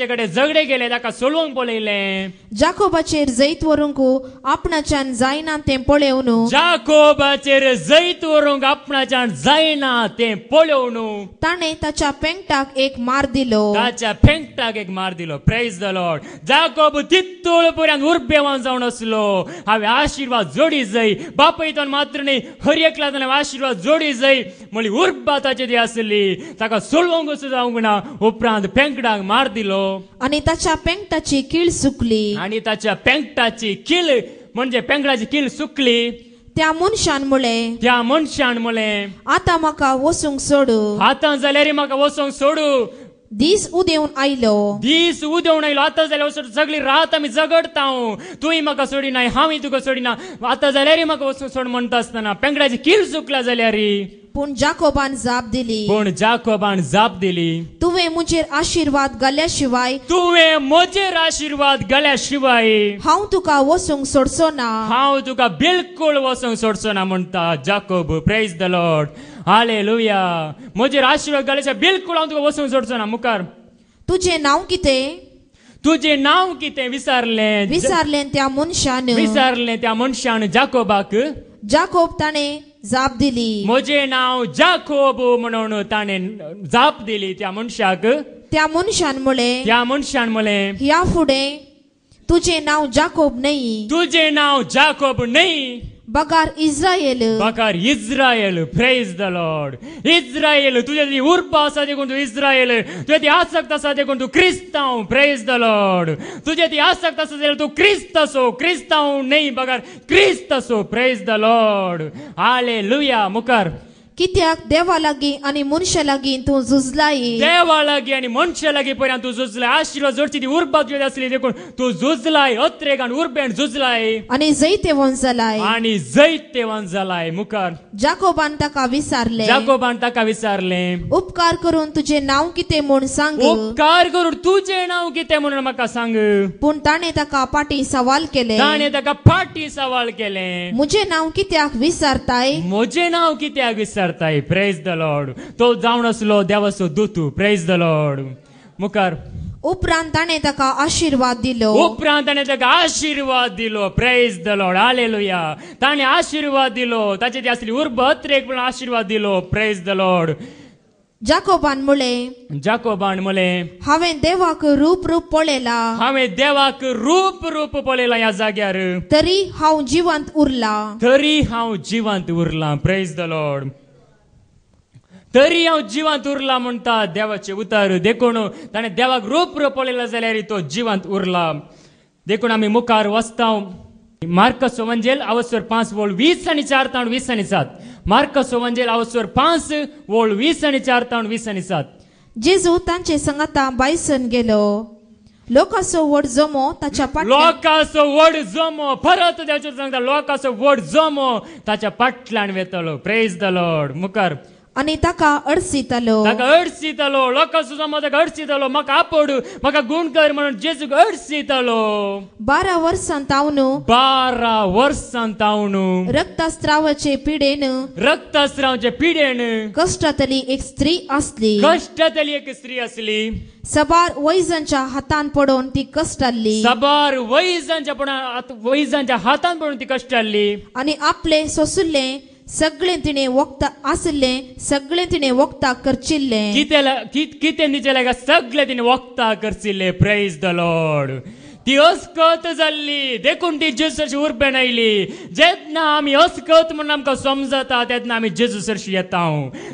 कडेन झगडे केले ताका सोडवंक पळयले. जाकोबाचेर जैत व्हरूंक आपणाच्यान जायना तें पळोवन जाकोबाचेर जैत व्हरूंक आपणाच्यान जायना तें पळोवन ताणें ताच्या पेंगटाक एक मार दिलो. Praise the lord. जाकोब तित्तूळ पर्यंत उर्बेवान जावन आसलो. हांवें आशीर्वाद जोडी जाय बापयतान मात्र न्हय हर एकला आशीर्वाद जोडी जाय म्हणली उर्बा ताचे ती आसली. ताका सोडवंक सुद्दां जावंक ना. उपरांत पेंगटाक मार दिलो आणि ताच्या पेंगटाची कीळ सुकली. आणि ताच्या पेंगटाची कीळ म्हणजे पेंगटाची कीळ सुकली. त्या मनशान म्हळें आतां म्हाका वसूंक सोडू. आतां जाल्यार म्हाका वसूंक सोडू. दीस उदेवन आयलो. आतां जाल्यार सगळी रात आमी झगडता. तुय म्हाका सोडिना हांवूय तुका सोडिना. आतां जाल्यार म्हाका वसूंक सोड म्हणटा आसतना पेंगटाची कीळ सुकला जाल्यार. पूण जाकोबान जाप दिली. तुवें म्हजेर आशीर्वाद घाल्याशिवाय हांव तुका वसूंक सोडचो ना. हांव तुका बिलकुल वसूंक सोडचो ना म्हणटा Jacob. Praise the lord. Hallelujah. म्हजेर आशीर्वाद घाल्याशिवाय बिलकुल हांव तुका वसूंक सोडचो ना. मुखार. तुजें नांव कितें विचारलें त्या मनशान जाकोबाक. जाकोब ताणें जाप दिली. म्हजें नांव जाकोब म्हणून ताणें जाप दिली त्या मनशाक. त्या मनशान म्हळें ह्या फुडें तुजें नांव जाकोब न्हय बगार Israel. Praise the lord. Israel तुझे ती उर्बा आसा देखून तूं इस्राएल. तुझे ती आसक्त आसा देखून तूं क्रिस्तांव. Praise the Lord. तुझे ती आसक्त आसा जाल्यार तूं क्रिस्तांव न्हय बगार क्रिस्त असो. Praise the lord. हालेलुया. मुखार. कित्याक देवा लागीं आनी मनशा लागीं तूं झुजलाय. देवा लागीं आनी मनशा लागीं पर्यंत तूं झुजलाय. आशिर्वाद जोडची ती उर्बा तुजी आसली देखून तूं झुजलाय. अत्रेक आनी उर्बेन झुजलाय आनी जैतेवन जालाय. मुखार. जाकोबान ताका विचारलें उपकार करून तुजें नांव कितें म्हूण सांग. तुजें नांव कितें म्हणून म्हाका सांग. पूण ताणें ताका फाटी सवाल केलें. म्हजें नांव कित्याक विचारताय. Praise the Lord. तो जावन आसलो देवाचो दूत. Praise the Lord. मुखार. उपरांत ताणें ताका आशीर्वाद दिलो. Praise the lord. हालेलुया. ताणें आशीर्वाद दिलो. ताचे ती आसली उर्बा अत्रेक म्हणून आशीर्वाद दिलो. Praise the Lord. जाकोबान म्हळें हांवें देवाक रूप पळयला ह्या जाग्यार. तरी हांव जिवंत उरला. Praise the Lord. तरी हांव जिवंत उरला म्हणटा देवाचे उतार. देखून ताणें देवाक रूप पळयला जाल्यार तो जिवंत उरला. देखून आमी मुखार वचता. मार्कस एवंजेल अवसर 5 वोळ 20 आनी 4 ताण 20 आनी 7. मार्कस एवंजेल अवसर 5 वोळ 20 आनी 4 ताण 20 आनी 7. जेजू तांचे संगता बायसन गेलो. लोकांचो व्हड जमो ताच्या परत देवाचेर सांगता लोकांचो व्हड जमो ताच्या फाटल्यान वेतलो. Praise the Lord. मुखार. आनी ताका अडसितलो. लोकांचो जमो ताका अडसितलो. म्हाका आपड म्हाका गुण कर म्हणून जेजूक अडसितलो. 12 वर्सां तावन रक्तस्रावाचे पिडेन कष्टातली एक स्त्री असली. सबार वैजांच्या हातान पडून ती कष्टाल्ली. आनी आपले सोसुल्ले सगळे तिने वक्ता आसले सगळे तिने वक्ता करचिल्ले कितें निजेले सगळे तिने वक्ता करचिल्ले प्रेज द लॉर्ड ती अस्कत जाल्ली देखून ती जेजूची उर्बेन आयली जेन्ना आमी अस्कत म्हणून आमकां समजता तेन्ना आमी जेजूसरशी येता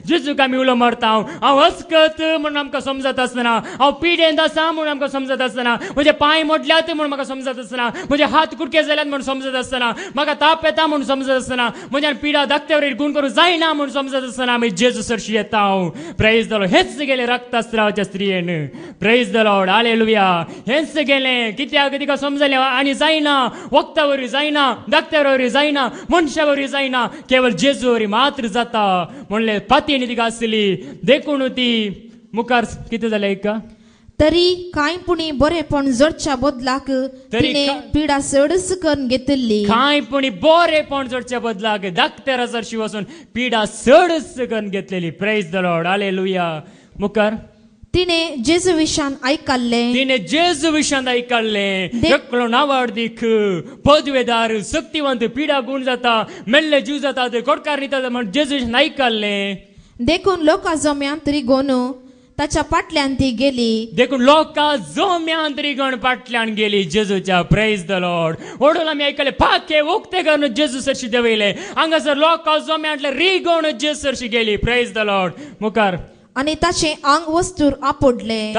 जेजूक आमी उलो मारता हांव अस्कत म्हणून आमकां समजत आसतना हांव पिडेंत आसा म्हणून आमकां समजत आसतना म्हजे पांय मोडल्यात म्हणून म्हाका समजत आसतना म्हजे हात कुडके जाल्यात म्हणून समजत आसतना म्हाका ताप येता म्हणून समजत आसतना म्हज्यान पिडा धाकट्यावरील गुण करूं जायना म्हणून समजत आसतना आमी जेजूसरशी येता प्रेज द लॉर्ड हेच गेले रक्तस्त्रावाच्या स्त्रियेन प्रेज द लॉर्ड हालेलुया हेच गेलें कित्याक तिका समजलें आनी जायना वक्ता वरवीं जायना धाकट्या वरवीं जायना मनशा वरवीं जायना केवळ जेजू वरवीं मात्र जाता म्हणलें पातयेनी तिका आसली देखून ती मुखार कितें जालें ऐका तरी कांयपुणी बरेपण जोडच्या बदलाक तिने पिडा सडस करून घेतली कांयपुणी बरेपण जोडच्या बदलाक धाकट्या राजारशी वचून पिडा सडस करून घेतलेली प्रेज द लॉर्ड हालेलुया मुखार तिने जेजू विशान ऐकल्ले एकलो नावार्दीक पदवेदार शक्तिवंत पिडा गुण जाता मेल्ले जीव जाता ते कोडकार न्हिता म्हण जेजू विशान ऐकल्ले देखून लोकां जम्यांत रिगोन ताच्या पाटल्यान ती गेली देखून लोकां जम्यांत रिगोन पाटल्यान गेली जेजूच्या प्रेज द लॉर्ड ओडून आमी आयकले पाके उक्ते करून जेजू सरशी देवयले हांगासर लोकां जम्यांतले रिगोन जेजू सरशी गेली प्रेज द लॉर्ड मुखार आणि ताचे आंग वस्तूर आपडले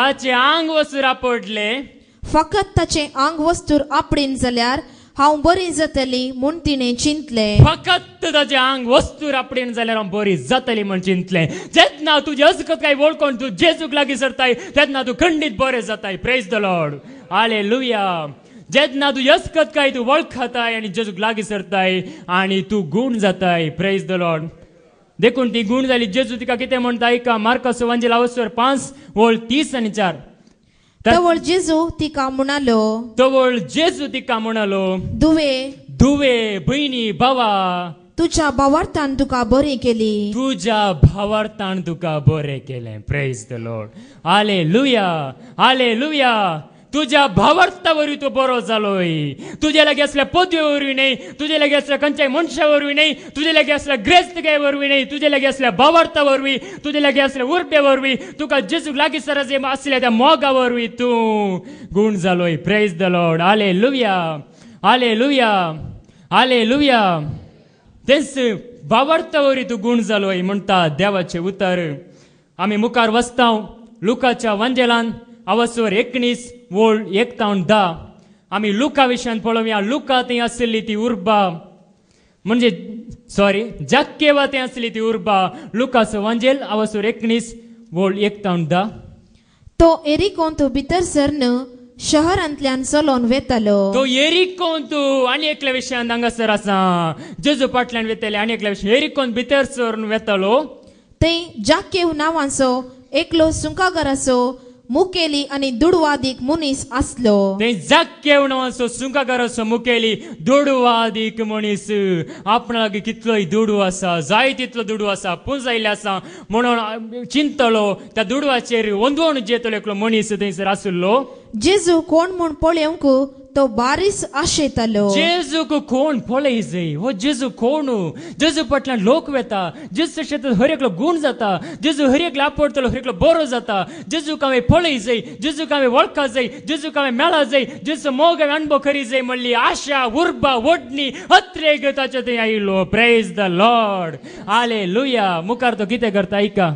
फकत ताचे आंग वस्तूर आपडीन जाल्यार हांव बरी जातली म्हूण तिने चिंतले फकत ताचे आंग वस्तूर आपडीन जाल्यार हांव बरी जातली म्हूण चिंतले जेन्ना तुजी अस्कत काय वळखून तूं जेजूक लागीं सरताय तेन्ना तूं खंडीत बरें जाताय प्रेज द लॉर्ड हालेलुया जेन्ना तूं अस्कत काय तूं वळखताय आनी जेजूक लागीं सरताय आनी तूं गूण जाताय प्रेज द लॉर्ड देखून ती गुण जाली जेजू तिका कितें म्हणटा ऐका मार्कस एवांजेल 5:30-4 तवळ जेजू तिका म्हणालो दुवे बहिणी भावा तुझ्या भावार्थान तुका बरें केलें प्रेज द लॉर्ड हालेलुया तुझ्या भावार्था वरवीं तूं बरो जालोय तुजे लागीं असल्या पदवे वरवीं न्ही तुजे लागीं असल्या खंयच्याय मनशा वरवीं न्ही तुजे लागीं असल्या ग्रेस्तकाये वरवीं न्ही तुजे लागीं असल्या भावार्था वरवीं तुजे लागीं असल्या उर्बे वरवीं तुका जेजूक लागीं सरस आसल्या त्या मोगा वरवीं तूं गूण जालोय प्रेज द लॉर्ड हालेलुया तेच भावार्था वरवीं तूं गूण जालोय म्हणटा देवाचें उतर आमी मुखार वचता लुकाच्या वांजेलान 19:1-10 आमी लुका विशयान पळोवया लुका थंय आसली ती उर्बा म्हणजे जाक्केवा थंय आसली ती उर्बा लुकाचो वांजेल 19:1-10 तो एरिकोन तूं भितर सरन शहरांतल्यान चलोन वेतालो तो एरिकोन तूं आनी एकल्या विशयान हांगासर आसा जेजू फाटल्यान वेतले आनी एकल्या विशयान एरिकोन भितर सरन वेतालो थंय जाक्केव नांवाचो एकलो सुंकागाराचो मुखेली आणि दुडवादीक मनीस आसलो ते जाक्केव नांवाचो सुंकागाराचो मुखेली दुडवादीक मनीस आपणा लागीं कितलोय दुडू आसा जाय तितलो दुडू आसा पुंजायले आसा म्हणून चिंतलो त्या दुडवाचेर वंदवण जेतलो एकलो मनीस थंयसर आसलो जेजू कोण म्हूण पळोवंक तो बारीस आशेतालो जेजूक कोण पळय जाय हो जेजू कोण जेजू फाटल्यान लोक वेता जेजू शेतांत हर एकलो गूण जाता जेजू हर एकलो आपडतलो हर एकलो बरो जाता जेजूक हांवें पळय जाय जेजूक हांवें वळखा जाय जेजूक हांवें मेळा जाय जेजू मोग हांवें अणभव करी जाय म्हणली आशा उर्बा वडणी अत्रेक ताचे थंय आयलो प्रेज द लॉर्ड हालेलुया मुखार तो कितें करता ऐका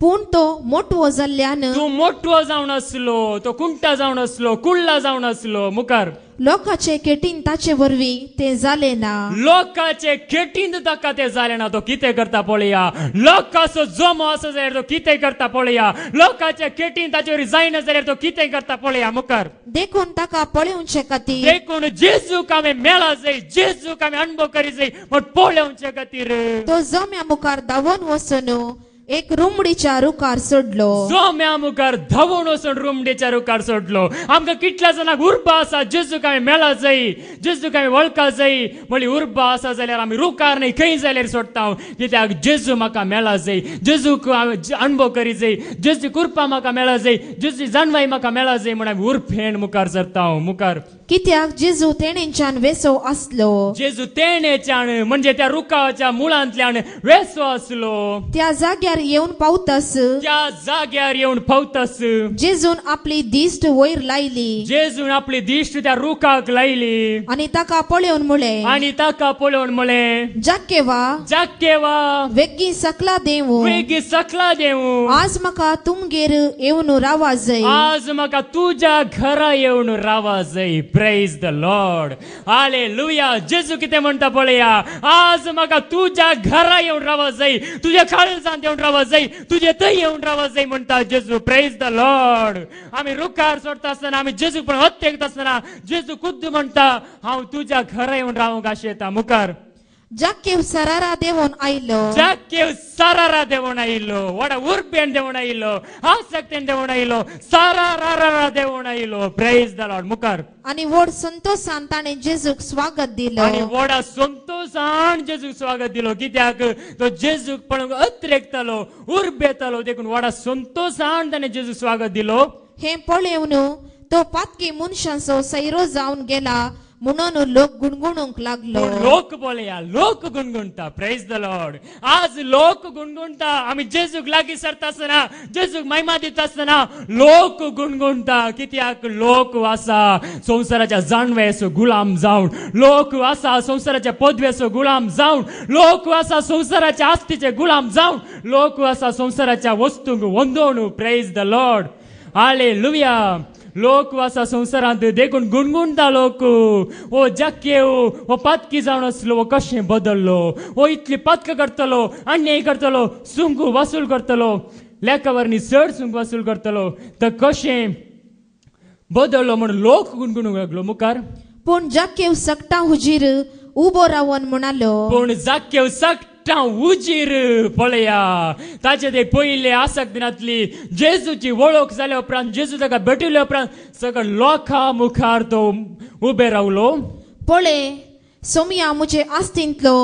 पूण तो मोठो जाल्ल्यान तूं मोठो जावन आसलो तो कुंटा जावन आसलो कुल्ला जावन आसलो मुखार लोकांचे केटीन ताचे वरवीं ते जाले ना लोकांचे केटीन ताका ते जाले ना तो कितें करता पळया लोकांचो जमो आसा जाल्यार तो कितें करता पळया लोकांचे केटीन ताचे वरवीं जायना जाल्यार तो कितें करता पळया मुखार देखून ताका पळोवचे खातीर देखून जेजूक हांवें मेळा जाय जेजूक हांवें अणभव करी जाय म्हण पळोवचे खातीर तो जम्या मुखार धांवन वचून एक रुमडीच्या रुखार सोडलो जम्या मुखार धांवून वचून रुमडीच्या रुखार सोडलो आमकां कितल्या जाणांक उर्बा आसा जेजूक हांवें मेळा जाय जेजूक हांवें वळखा जाय म्हणली उर्बा आसा जाल्यार आमी रुखार न्ही खंय जाल्यार सोडटा कित्याक जेजू म्हाका मेळा जाय जेजूक हांवें अणभव करी जाय जेजू कृपा म्हाका मेळा जाय जेजू जाणवाय म्हाका मेळा जाय म्हण हांवें उर्फेन मुखार सरता मुखार कित्याक जेजू तेणेंच्यान वेसो आसलो. जेजू तेणेच्यान म्हणजे त्या रुखाच्या मुळांतल्यान वेसो आसलो. त्या जाग्यार येवन पावतस त्या जाग्यार येवन पावतस जेजून आपली दिश्ट वयर लायली. जेजून आपली दिश्ट त्या रुखाक लायली आनी ताका पळोवन म्हळे आणि ताका पळोवन म्हळे जाक्केवा वेगी सकला देवू वेगी सकला देवू आज म्हाका तुमगेर येवन रावा जाय. आज म्हाका तुज्या घरा येवन रावा जाय. Praise the lord. हालेलुया. जेजू कितें म्हणटा पळया. आज म्हाका तुज्या घरा येवन रावा जाय. तुज्या काळजांत येवन रावा जाय. तुजे थंय येवन रावा जाय म्हणटा जेजू. Praise the lord. आमी रुखार सोडटा आसतना आमी जेजू पण हत्तेक आसतना जेजू खुद्द म्हणटा हांव तुज्या घरा येवन रावंक आशेता. मुखार जाक्केव सरारा देवून आयलो. जाक्केव सरारा देवून आयलो. वडा उर्बेन देवून आयलो. आसक्तेन देवून आयलो. सरारा देवून आयलो. Praise the Lord. मुखार आनी व्हड संतोषान ताणें जेजूक स्वागत दिलो. आनी व्हडा संतोषान जेजूक स्वागत दिलो. कित्याक तो जेजूक पळोवंक अत्रेकतालो उर्बेतालो देखून व्हडा संतोषान ताणें जेजूक स्वागत दिलो. हे पळोवन तो पातकी मनशांचो सैरो जावन गेला म्हणून लोक गुणगुणूंक लागलो. लोक बोलया लोक गुणगुणता. Praise the Lord. आज लोक गुणगुणता. आम्ही जेजूक लागीं सरता आसतना जेजूक महिमा दिता आसतना लोक गुणगुणता. कित्याक लोक आसा संवसाराच्या जाणवेचो गुलाम जावन. लोक आसा संवसाराच्या पदवेचो गुलाम जावन. लोक आसा संवसाराच्या आस्तीचे गुलाम जावन. लोक आसा संवसाराच्या वस्तूंक वंदोवन. Praise the lord. हालेलुया. लोक आसा संवसारांत देखून गुणगुणता लोक. ओ जाक्केव हो पातकी जावन आसलो वो कशें बदललो. हो इतली पातकां करतलो अन्याय करतलो सुंग वसूल करतलो लेखावरणी चड सुंग वसूल करतलो तर कशें बदललो म्हणून लोक गुणगुणूंक लागलो. मुखार पूण जाक्केव सकटा हुजीर उबो रावन म्हणालो. पूण जाक्केव सकटा उजीर पळया. ताचे ते पयले आसक्त दिनांतली जेजूची वळख जाल्या उपरांत जेजू ताका भेटिल्ल्या उपरांत सगळ्या लोकां मुखार तो उबे रावलो. पळय सोमया म्हजे आस्तींतलो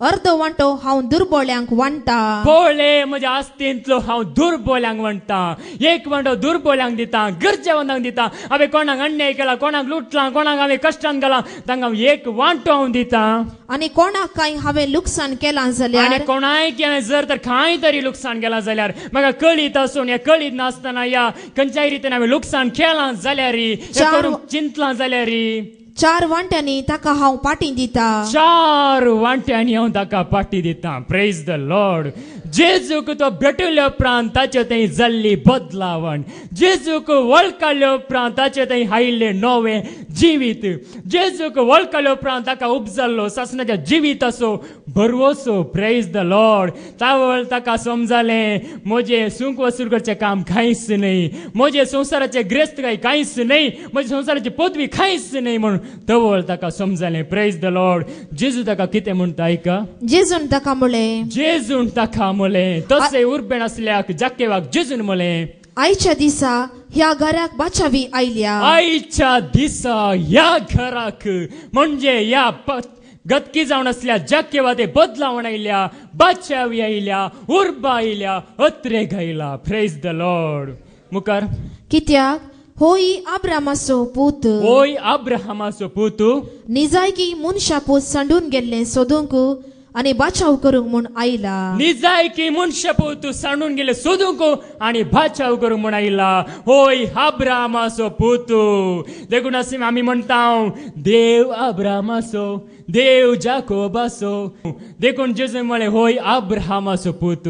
अर्द वांटो हांव दुर्बळ्यांक वांटा. पळय म्हज्या आस्तींतलो हांव दुर्बळ्यांक वांटा. एक वांटो दुर्बळ्यांक दिता गरजेवंतांक दिता. हांवें कोणाक अन्याय केला कोणाक लुटला कोणाक हांवें कश्टान गेला तांकां एक वांटो हांव दिता. आनी कोणाक काय हांवें लुकसाण केलां जाल्यार कोणाय जर तर खंय तरी लुकसाण केलां जाल्यार म्हाका कळीत आसून या कळीत नासतना या खंयच्याय रितीन हांवें लुकसाण केलां जाल्यार चिंतलां जाल्यार 4 वांट्यांनी ताका हांव पाटी दिता. 4 वांट्यांनी हांव ताका पाटी दिता. Praise the lord. जेजूक तो भेटल्या उपरांत ताचे थंय जाल्ली बदलावण. जेजूक वळखल्या उपरांत ताचे थंय आयिल्लें नवें जिवीत. जेजूक वळखल्या उपरांत ताका उपजल्लो सासणाच्या जिविताचो भरवोसो. Praise the lord. तावळ ताका समजालें म्हजें सूंक वसूल करचें काम कांयच न्हय. म्हजे संवसाराचे ग्रेस्त कांयच न्हय. म्हजी संवसाराची पदवी कांयच न्हय म्हणून तवळ ताका समजालें. Praise the Lord. जेजू ताका कितें म्हणटा आयका. जेजून ताका म्हळें जेजून ताका म्हळें तशें उर्बेन आसल्याक जाक्केवाक जेजून म्हळें आयच्या दिसा ह्या घराक बाचावी आयल्या. आयच्या दिसा ह्या घराक म्हणजे ह्या गतकी जावन आसल्या जाक्केवा ते बदलावण आयल्या बाचावी आयल्या उर्बा आयल्या अत्रेक आयला. Praise the Lord. मुखार कित्याक होय अब्रामाचो पूत. होय अब्राहमाचो पूत निजायकी मनशा पूत सांडून गेल्लें सोदूंक आनी बाचाव करूंक म्हूण आयला. निजायकी मनशा पूत सांडून गेले सोदूंक आनी बाचाव करूंक म्हूण आयला. होय अब्राहमाचो पूत. देखून अशें आमी म्हणटा देव अब्राहमाचो देव जाकोबाचो. देखून जेजून म्हळें होय अब्राहमाचो पूत.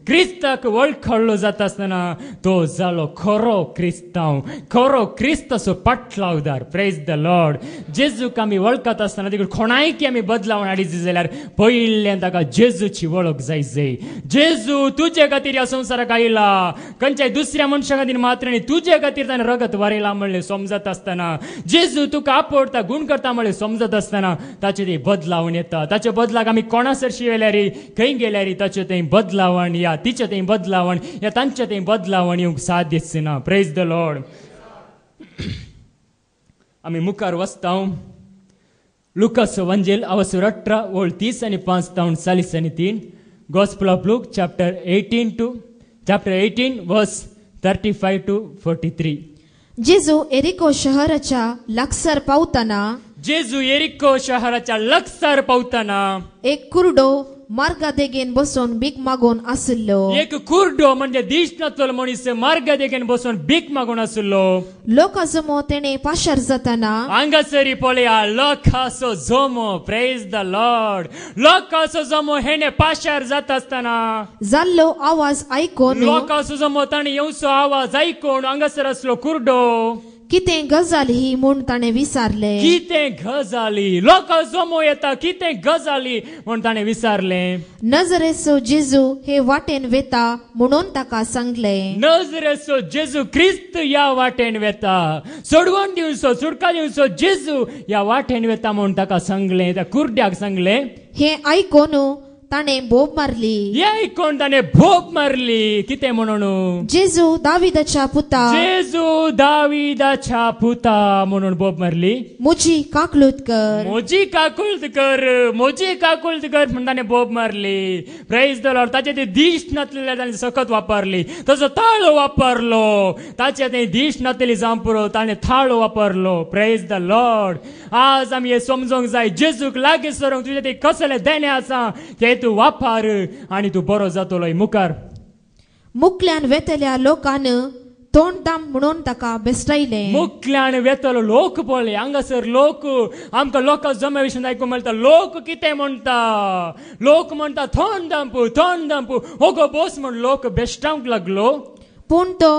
क्रिस्ताक वळखलो जाता आसतना तो जालो खरो क्रिस्तांव खरो क्रिस्ताचो पाटलावदार. Praise the lord. जेजूक आमी वळखत आसतना देखून कोणायकी आमी बदलावण हाडिची जाल्यार पयल्यान ताका जेजूची वळख जाय. जेजू तुजे खातीर ह्या संवसाराक आयला. खंयच्याय दुसऱ्या मनशा खातीर मात्र न्ही. तुजे खातीर ताणें रगत वारयलां म्हणलें समजत आसतना जेजू तुका आपडटा गुण करता म्हणलें समजत आसतना ताचे ते बदलावण येता. ताच्या बदलाक आमी कोणा सरशी वेल्यार खंय गेल्यार ताचे थंय बदलावण या तिचे थंय बदलावण या तांचे थंय बदलावण येवंक साथ दिसना. Praise the lord. आमी मुखार वचता. लुकास वंजेल अवसर 18 ओळ 30 आनी 5 तावन 40 आनी 3. गॉस्पल ऑफ लूक चॅप्टर 18 वर्स 35 to 43. जेजू एरिको शहराच्या लागसार पावताना जेजू एरिको शहराच्या लागसार पावताना एक कुरडो मार्गादेगेन बसून भीक मागून आसलो. एक कुरडो म्हणजे दिसनातलो मनीस मार्गादेगेन बसून भीक मागून आसलो. लोकांजमो तेणे पाशार जाताना हांगासरी पळया लोकांचो जमो. Praise the Lord. लोकांचो जमो हेणे पाशार जाता आसतना जाल्लो आवाज आयकून लोकांचो जमो ताणे येवचो आवाज आयकून हांगासर आसलो कुरडो. कितें गजाल ही म्हूण ताणें विचारले. कितें गजाली. लोकां जमो येता कितें गजाली म्हूण ताणें विचारलें. नजरेचो जेजू हे वाटेन वेता म्हणून ताका सांगले. नजरेचो जेजू ख्रिस्त या वाटेन वेता. सोडवून दिवचो सुटका दिवचो जेजू या वाटेन वेता म्हूण ताका सांगलें. त्या कुरड्याक सांगलें. हे आयकून ताणें बोब मारली. हे आयकून ताणें भोप मारली. कितें म्हणून जेजू दाविदाच्या पुता. जेजू दाविदाच्या पुता म्हणून बोब मारली. म्हजी काकलूत कर. म्हजी काकुळत कर. म्हजी काकुळत कर म्हणून ताणें बोब मारली. Praise the lord. ताचे ते दिश्ट नातलेले ताणें सखत वापरली. ताचो ताळो वापरलो. ताचे ते दिश्ट नातलेली जावं पुरो ताणें थाळो वापरलो. Praise the Lord. आज आमी हे समजूंक जाय. जेजूक लागीं सरूंक तुजे ते कसले देणे आसा ते तू वापर आणि तू बरो जातलो मुखार. मुखल्यान वेतल्या लोकान तोंड दाम म्हणून ताका बेस्टायले. मुखल्यान वेतलो लोक पळय. हांगासर लोक आमकां लोकां जम्या विशीं आयकूंक मेळटा. लोक कितें म्हणटा. लोक म्हणटा थोंड दांपू थोंड दांपू होगो बोस म्हण लोक बेश्टावंक लागलो. पूण तो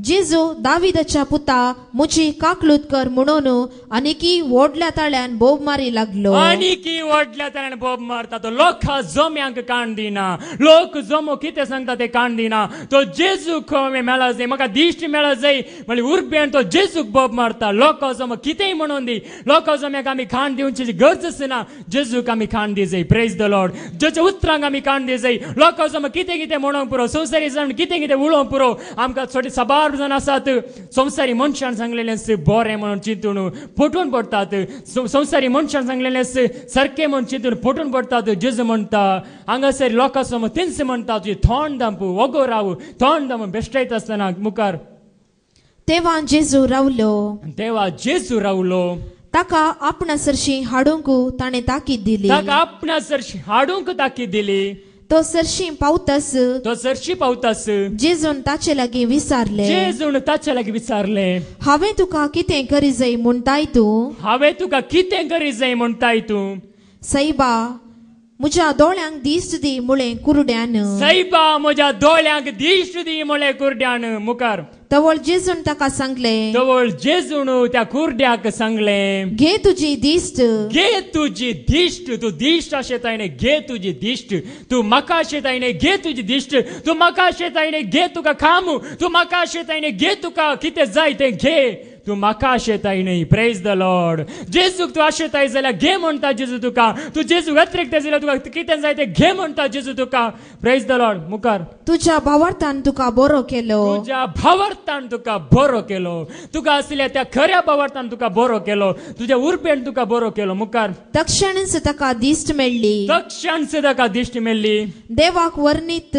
जेजू दाविदाच्या पुता म्हजी काकलूत कर म्हणून आनीकी व्हडल्या ताळ्यान बोब मारी लागलो. आनीकी व्हडल्या ताळ्यान बोब मारता. तो लोकां जम्यांक काण दिना. लोक जमो कितें सांगता ते काण दिना. तो जेजूक मेळा जाय. म्हाका दिश्ट मेळा जाय म्हणजे उर्बेन तो जेजूक बोब मारता. लोकां जमो कितेंय म्हणून दी. लोकां जम्याक आमी खाण दिवची गरजच ना. जेजूक आमी खाण दी जाय. Praise the Lord. जेच्या उतरांक आमी काण दी जाय. लोकां जमो कितें कितें म्हणूंक पुरो. संवसारी जावन कितें कितें उलोवंक पुरो. आमकां छोटी सभा जण आसात संवसारी मनशान सांगलेले बरें म्हणून चिंतून फटून पडतात. संवसारी मनशान सांगलेले सारखे म्हणून चिंतून फटून पडतात. जेजू म्हणटा हांगासर लोकां समोर तेंच म्हणटा तुजी थोंड दांपू वगो राव थोंड दांपू बेश्टायत आसतना मुखार. तेव्हा जेजू रावलो. तेव्हा जेजू रावलो. ताका आपणासरशी हाडूंक ताणें ताकीद दिली. ताका आपणासरशी हाडूंक ताकीद दिली. तो सरशी पावतास जेजून ताचे लागीं विचारले. जेजून ताचे लागीं विचारले. हांवें तुका कितें करी जाय म्हणटाय तूं. हांवें तुका कितें करी जाय म्हणटाय तूं. साईबा म्हज्या दोळ्यांक दिश्ट दी म्हळें कुरड्यान. साईबा म्हज्या दोळ्यांक दिश्ट दी म्हळें कुरड्यान मुखार. तवळ जेजून ताका सांगले. तवळ जेजून त्या कुरड्याक सांगले. घे तुजी दिश्ट. घे तुजी दिश्ट. तू दिश्ट आशेतायने घे तुजी दिश्ट. तू म्हाका आशेतायने घे तुजी दिश्ट. तू म्हाका आशेतायने घे तुका खामू. तू म्हाका आशेतायने घे तुका कितें जाय तें घे. तू म्हाका आशेताय न्ही. Praise the lord. जेजूक तू आशेताय जाल्यार घे म्हणटा जेजू तुका. तू जेजू व्यतिरिक्त जाल्यार तुका कितें जाय तें घे म्हणटा जेजू तुका. प्रेज द लॉर्ड मुखार. तुज्या भावार्थान तुका बरो केलो. तुज्या भावार्थान तुका बरो केलो. तुका आसल्या त्या खऱ्या भावार्थान तुका बरो केलो. तुज्या उर्बेन तुका बरो केलो मुखार. तक्षणच ताका दिश्ट मेळ्ळी. तक्षणच ताका दिश्ट मेळ्ळी. देवाक वर्णीत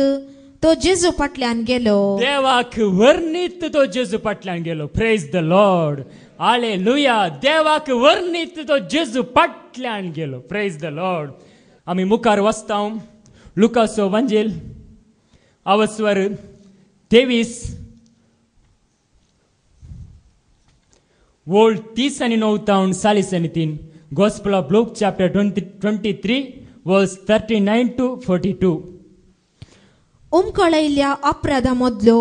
तो जेजू फाटल्यान गेलो. देवाक वर्णीत तो जेजू फाटल्यान गेलो. Praise the lord. हालेलुया. देवाक वर्णीत तो जेजू फाटल्यान गेलो. Praise the lord. आमी मुखार वचता. लुकाचो एवांजेल अवस्वर 23 वोल्ड 30 आणि 9 40 आणि 3. Gospel of Luke chapter 23 verse 39 to 42. उमकळयल्ल्या अपराधा मदलो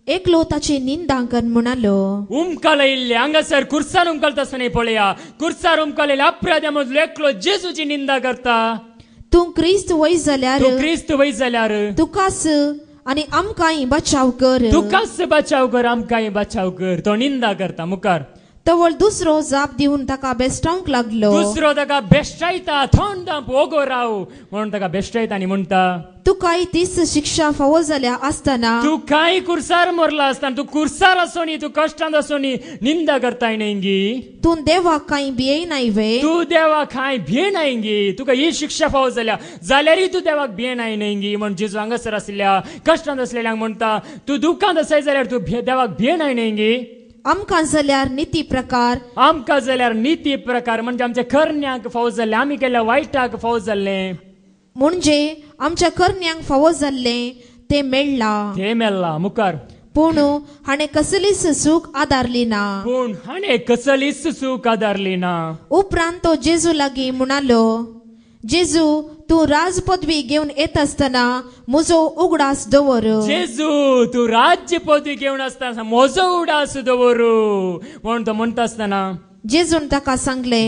एकलो ताची निंदांकन म्हणालो. उमकळयल्ल्या हांगासर कुर्सार उमकळता पळया. कुर्सार उमकळयल्ल्या अपराधा मदलो एकलो जेजूची निंदा करता. तू क्रिस्त वय जाल्यार तुकास आणि आमकांय बचाव कर. तुकास बचाव कर आमकांय बचाव कर. तो निंदा करता मुखार. तवळ दुसरो जाप दिवन ताका बेस्टावंक लागलो. दुसरो ताका बेश्टायता. थोंड ओगो राव म्हणून ताका बेश्टायता आनी म्हणटा तू काय तीच शिक्षा फावो जाल्या आसतना. तू काय कुर्सार मरला आसतना. तू कुर्सार असोनी तू कष्टांत असोनी निंदा करताय नेंगी. तू देवाक कांय भिये नाय वे. तू देवाक कांय भिये नायंगी. तुका ही शिक्षा फावो जाल्या जाल्यारय तू देवाक भिये नाय नेंगी म्हण जेजू हांगासर आसल्या कष्टांत असलेल्यांक म्हणटा. तू दुखांत आसाय जाल्यार तू देवाक भिये नाय नेंगी. आमकां जाल्यार नीती प्रकार आमकां जाल्यार नीती प्रकार म्हणजे आमच्या करण्यांक फावो जाल्ले आमी केल्या वायटाक फावो जाल्ले म्हणजे आमच्या करण्यांक फावो जाल्ले ते मेळ्ळा मुखार पूण हाणे कसलीच सूख आदारली ना पूण हाणे कसलीच सूख आदारली ना उपरांत तो जेजू लागीं म्हणालो जेजू तू राज पदवी घेवन येत असताना म्हजो उगडास दवर जेजू तू राज्य पदवी घेवन आसतना म्हजो उगडास दवर म्हूण तो म्हणटा आसतना जेजून ताका सांगले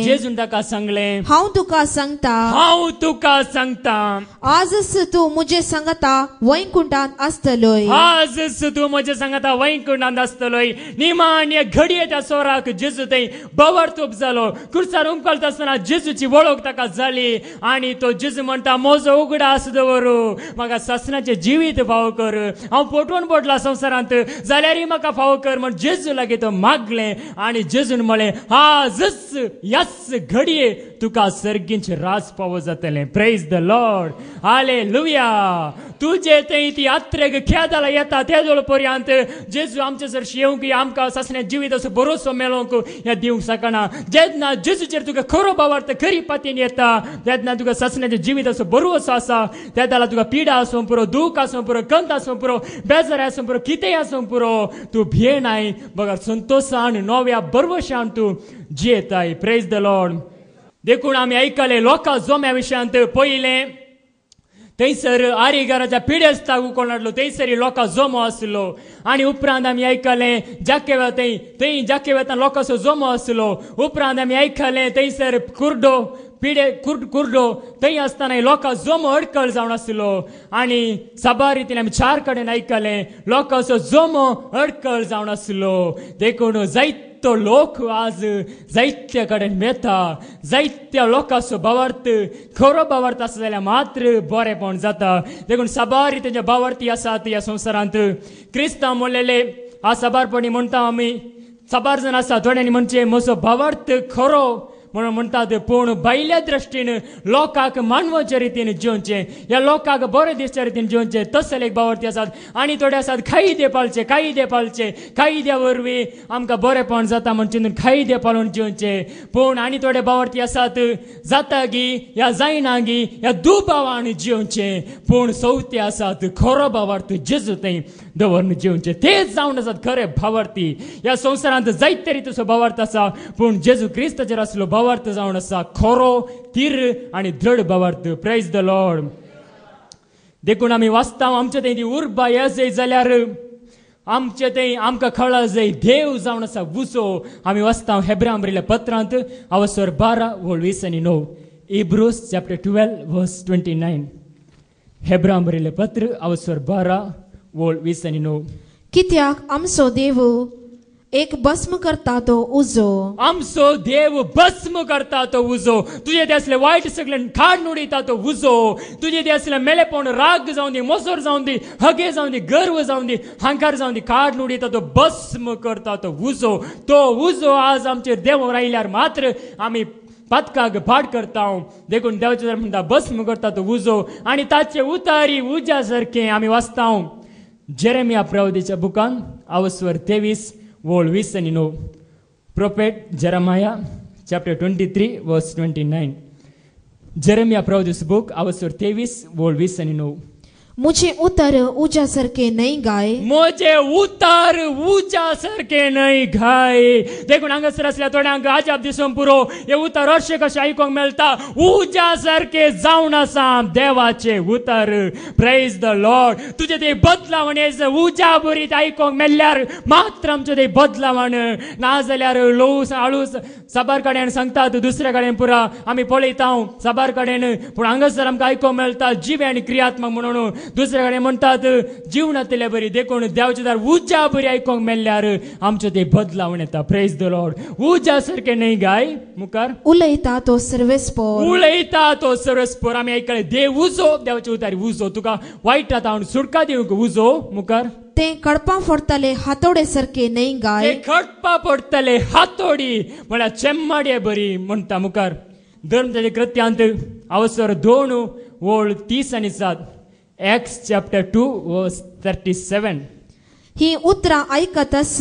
हांव तुका सांगता आजच तू म्हजे सांगता वैकुंठांत आसतलोय निमाण्य घडये त्या सोराक जेजू थंय बवरतूप जालो खुर्सार उमकळटा आसतना जेजूची वळख ताका जाली आनी तो जेजू म्हणटा म्हजो उगडास दवरू म्हाका ससनाचे जिवीत फावो कर हांव पोटवून पडला संवसारांत जाल्यारय म्हाका फावो कर म्हण जेजू लागीं तो मागलें आनी जेजून म्हळें आजच याच घडये तुका सर्गींचे राज फावो जातलें प्रेज द लॉर्ड हालेलुया तुजे थंय ती यात्रेक खेदाला येता ते दोळ पर्यंत जेजू आमचे जर येवंक आमकां ससण्या जिवीत असो भरोसो मेळोवंक हें दिवंक शकना जेन्ना जेजूचेर तुका खरो भावार्थ खरी पातयेन येता तेन्ना तुका ससण्याचें जिवीत असो भरोसो आसा तेन्ना तुका पिडा आसूं पुरो दूख आसूं पुरो कंत आसूं पुरो बेजार आसूं पुरो कितेंय आसूं पुरो तूं भियेनाय बगर संतोशान नव्या बरवशान तूं जियेताय प्रेज द लॉर्ड देखून आमी आयकले लोकां जोम्या विशयांत पयलें थंयसर आरिगाराच्या पिडेस्ताक उखलनाडलो थंयसर लोकां जोमो आसलो आनी उपरांत आमी आयकलें थंय जाके वेतान लोकांचो जोमो आसलो उपरांत आमी आयकलें थंयसर कुर्डो थंय आसतना लोकां जोमो अडकळ जावन आसलो आनी सभा रितीन आमी 4 कडेन आयकलें लोकांचो जोमो अडकळ जावन आसलो देखून जायतो लोक आज जायत्या कडेन मेता जायत्या लोकांचो भावार्थ खरो भावार्थ आसा जाल्यार मात्र बरेपण जाता देखून सभा रितीचे भावार्थी आसात ह्या संवसारांत क्रिस्तांव म्हणलेले आ सभारपणी म्हणटा आमी सबार जण आसा थोड्यांनी म्हणचे म्हजो भावार्थ खरो म्हणून म्हणटात पूण भायल्या दृश्टीन लोकांक मानवाच्या रितीन जिवचे ह्या लोकांक बरे दिसच्या रितीन जिवचे तसले एक भावार्थी आसात आनी थोडे आसात खाई दे पाळचे खाई द्या वरवीं आमकां बरेपण जाता म्हण चिंतून खाई दे पाळून जिवचे पूण आनी थोडे भावार्थी आसात जाता गी ह्या जायना गी ह्या दुबावान जिवचे पूण चवथे आसात खरो भावार्थ जेजू थंय दवरून जिवचे तेच जावन आसात खरे भावार्थी ह्या संवसारांत जायते रितीचो भावार्थ आसा पूण जेजू क्रिस्ताचेर आसलो भावार्थ जावन आसा खरो तीर आनी दृढ भावार्थ प्रेज द लॉर्ड देखून आमी वाचता आमचे थंय ती उर्बा येजय जाल्यार आमचे थंय आमकां कळा जाय देव जावन आसा वुसो आमी वाचता हेब्रांक बरयल्या पत्रांत अवसर 12 वोळ 20 आनी 9 इब्रूस चॅप्टर 12 वर्स 29 हेब्रांक बरयलें पत्र अवसर 12 वोळ 20 आनी 9 कित्याक आमचो देव एक भस्म करता तो उजो आमचो देव भस्म करता तो उजो तुझे ते असले वाईट सगळे खाड उडयता तो उजो तुझे ते असले मेलेपण राग जावन दी मोसोर जावन दी हगे जावन दी गर्व जावन दी हांकार जावन दी खाड उडयता तो भस्म करता तो उजो आज आमचे देव रायल्यार मात्र आमी पातकाक भाट करता देखून देवाचे म्हणटा भस्म करता तो उजो आनी ताचे उतारी उज्या सारखे आमी वाचता जेरेमिया प्रवादीच्या बुकान अवस्वर 23 वोळ 20 आनी 9 प्रोफेट जेरेमिया चॅप्टर 23 वर्स 29 जेरेमिया प्रवादीच बुक अवस्वर 23 वोळ 20 आनी 9 मुझे उतर उजा सरके नहीं गाय मुझे उतर उजा सरके नहीं गाय देखून हांगासर आसल्या थोड्यांक अजाप दिसून पुरो हे उतर अशें कशें आयकूंक मेळटा उजा सारके जावन आसा देवाचे उतर प्रेज द लॉर्ड तुजे ते बदलावण उजा बरी आयकूंक मेळ्ळ्यार मात्र आमचे ते बदलावण ना जाल्यार लोस आळूस सबार कडेन सांगतात दुसऱ्या कडेन पुरा आमी पळयता सबार कडेन पूण हांगासर आमकां आयकूंक मेळटा जिवे आनी क्रियात्मक म्हणून दुसरे कडेन म्हणटात जिवनातले बरी देखून देवाचे दार उज्या बरी आयकूंक मेळ्ळ्यार आमचे ते बदलावण येता प्रेज द लॉर्ड उज्या सारके न्हय गाय मुखार उलयता तो सर्वेस्पोर आमी आयकले देव उजो देवाचे उतारी उजो तुका वायट जाता सुटका दिवंक उजो मुखार ते कडपा फोडतले हातोडे सारके न्हय गाय कडपा पडतले हातोडी म्हळ्यार चेम्माडे बरी म्हणटा मुखार धर्म कृत्यांत अवसर 2 वोळ 30 आनी 7 Acts chapter 2 verse 37 ही उतरां आयकतस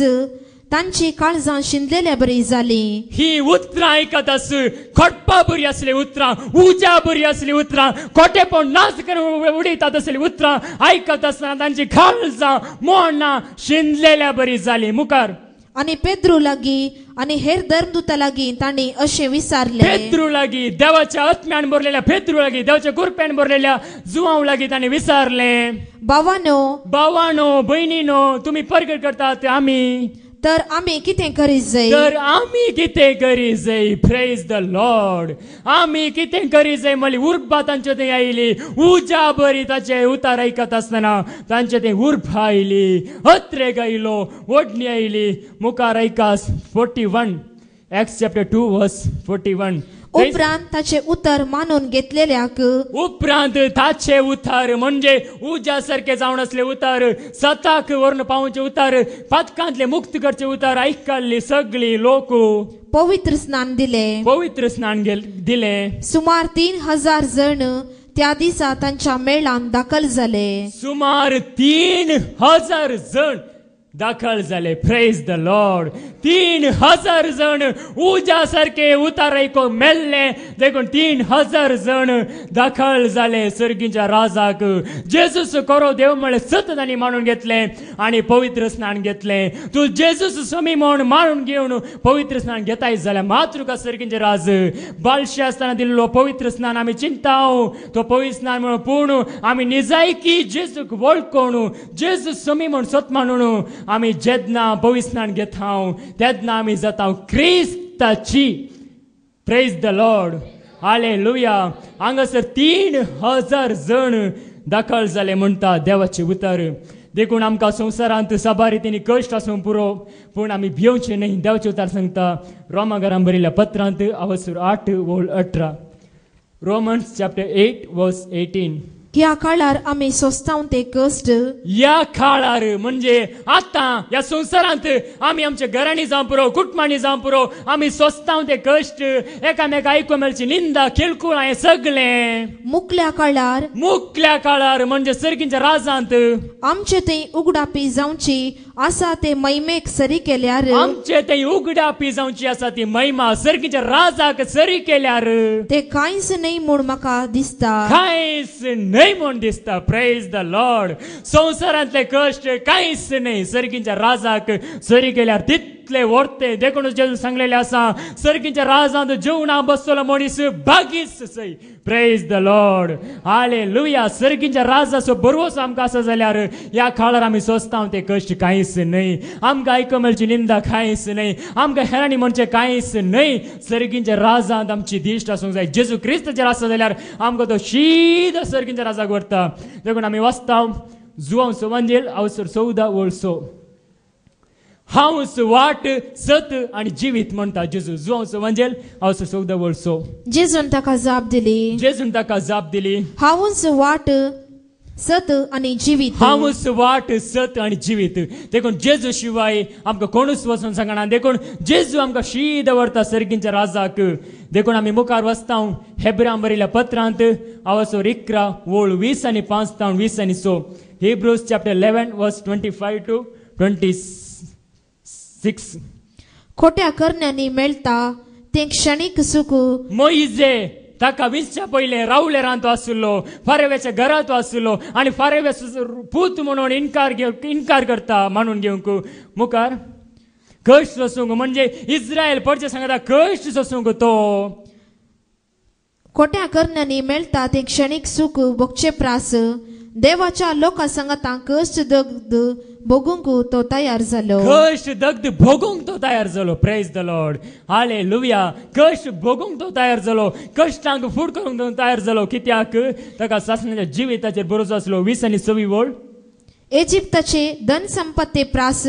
तांची काळजां शिंदलेल्या बरी जाली. ही उतरां आयकत आस खडपा बरी असली उतरां, उजा बरी असली उतरां, खोटेपण नाच करून उडयतात असली उतरां आयकत आसतना तांची काळजां मोडना शिंदलेल्या बरी जाली. मुखार आणि पेद्रू लागी आणि हेर धर्मदूता लागी तांणी अशें विचारले. पेद्रू लागी देवाच्या आत्म्यान भरलेल्या पेद्रू लागी देवाच्या कृपेन भरलेल्या जुवांव लागी तांणी विचारले, भावानो भयणीनो तुम्ही प्रगट करतात आमी तर आमी कितें करीत जाय? तर आमी कितें करी जाय? Praise the lord. आमी कितें करी जाय म्हणली उर्बा तांचे थंय आयली. उजा बरी ताचे उतार आयकत आसतना तांचे थंय उर्बा आयली, हत्रे गायलो, ओडणी आयली. मुखार आयकास 41 Acts chapter 2 verse 41. उपरांत ताचे उतर मानून घेतलेल्याक उपरांत ताचे उतार म्हणजे उजा सारखे जावन असले उतार, सताक वर्ण पावचे उतार, पातकांतले मुक्त करचे उतार आयकल्ली सगळी लोक पवित्र स्नान दिले. सुमार 3000 जण त्या दिसा तांच्या मेळान दाखल जाले. सुमार 3000 जण दाखल झाले. Praise the Lord. 3000 जण उजा सारखे उतार ऐकून मेल्ले देखून 3000 जण दाखल झाले सर्गीच्या राजाक. जेजूस करो देव म्हळे सततांनी मानून घेतले आणि पवित्र स्नान घेतले. तू जेजूस समी म्हण मानून घेऊन पवित्र स्नान घेताय जाल्यार मात्र तुका सर्गीचे राज बालशी असताना दिल्लो पवित्र स्नान आम्ही चिंताव. तो पवित्र स्नान म्हणून पूर्ण आम्ही निजायकी जेजूक वळखून जेजूस समी म्हण सत मानून आम्ही जेदना पवित्र स्नान घेताव तेदना आम्ही जाताव क्रिस्ताची. Praise the lord. हालेलुया. हांगासर 3000 जण दाखल जाले म्हणटा देवाचे उतर. देखून आमकां संवसारांत साबा रितीनी कश्ट आसूं पुरो पूण आमी भिवचे न्ही. देवाचे उतार सांगता रोमाकारांक बरयल्ल्या पत्रांत अवसर 8:18. Romans chapter 8 verse 18. ह्या काळार आमी सोंसताव ते कश्ट. या काळार म्हणजे आता या संवसारांत आमी आमच्या घरांनी जावं पुरो कुटुंबांनी जावं पुरो आमी सोंसताव ते कश्ट एकामेका आयकूं मेळची निंदा खेळकूळ हे सगळे. मुखल्या काळार म्हणजे सर्गीच्या राजांत आमचे थंय उगडापी जावची आसा ते महिमेक सरी केल्यार आमचे थंय उगडापी जावची आसा ती महिमा सर्गीच्या राजाक सरी केल्यार ते कांयच न्ही म्हूण म्हाका दिसता. कांयच न्ही म्हूण दिसता. Praise the Lord. संवसारांतले कश्ट कांयच न्ही सर्गीच्या राजाक सरी केल्यार तितले वर्ते. देखून जेजू सांगलेले आसा सर्गीच्या राजांत जेवणा बसतलो मनीस भागीच सै. Praise the lord. हालेलुया. सर्गीच्या राजाचो भरवोसो आमकां आसा जाल्यार ह्या काळार आमी सोंसताव ते कश्ट कांयच न्ही. आमकां आयकूं मेळची निंदा कांयच न्ही. आमकां हेरांनी म्हणचे कांयच न्ही. सर्गीच्या राजांत आमची दिश्ट आसूंक जाय. जेजू क्रिस्ताचेर आसा जाल्यार आमकां तो शीद सर्गीच्या राजाक व्हरता. देखून आमी वाचताव जुवांव एवंजेल अवसर 14 वर्स. हांवच वाट सत आणि जीवित म्हणटा जेजू. जुवांव एवंजेल अवसर 14 वर्स. जेजून ताका जाप दिली. हांवच वाट सत आणि जीवित. हांवच वाट सत आणि जीवित. देखून जेजू शिवाय आमकां कोणूच वचून सांगना. देखून जेजू आमकां शीद व्हरता सर्गीच्या राजाक. देखून आमी मुखार वाचताव हेब्रांक बरयल्ल्या पत्रांत अवसर 11 ओळ 20 आणि 5 तावन 20 आणि 6. Hebrews chapter 11 verse 25 to 26. खोट्या करण्यांनी मेळटा ते क्षणिक सुख. मोइजे ताका विसच्या पयले रावले रांतो आसलो फारेव्याच्या घरांत आसलो आणि फारेव्या पूत म्हणून इन्कार करता मानून घेवंक. मुखार कश्ट सोसूंक म्हणजे इस्रायल पडचे सांगता कश्ट सोसूंक तो. खोट्या करण्यांनी मेळटा ते क्षणिक सुख भोगचे प्रास. देवाच्या लोकां सांगता कश्ट दग्ध भोगूंक तो तयार जालो. कश्ट दग्ध भोगूंक तो तयार जालो. Praise the lord. हालेलुया. कश्ट भोगूंक तो तयार जालो. कश्टांक फूड करूंक तो तयार जालो. कित्याक ताका सासणाच्या जिविताचेर भरोसो आसलो. 20 आणि 26 वळ. इजिप्ताचे धन संपत्ती प्रास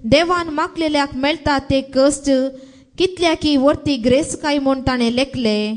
देवान मागलेल्याक मेळटा ते कश्ट कितल्या की वर्ती ग्रेस काय म्हूण ताणें लेखले.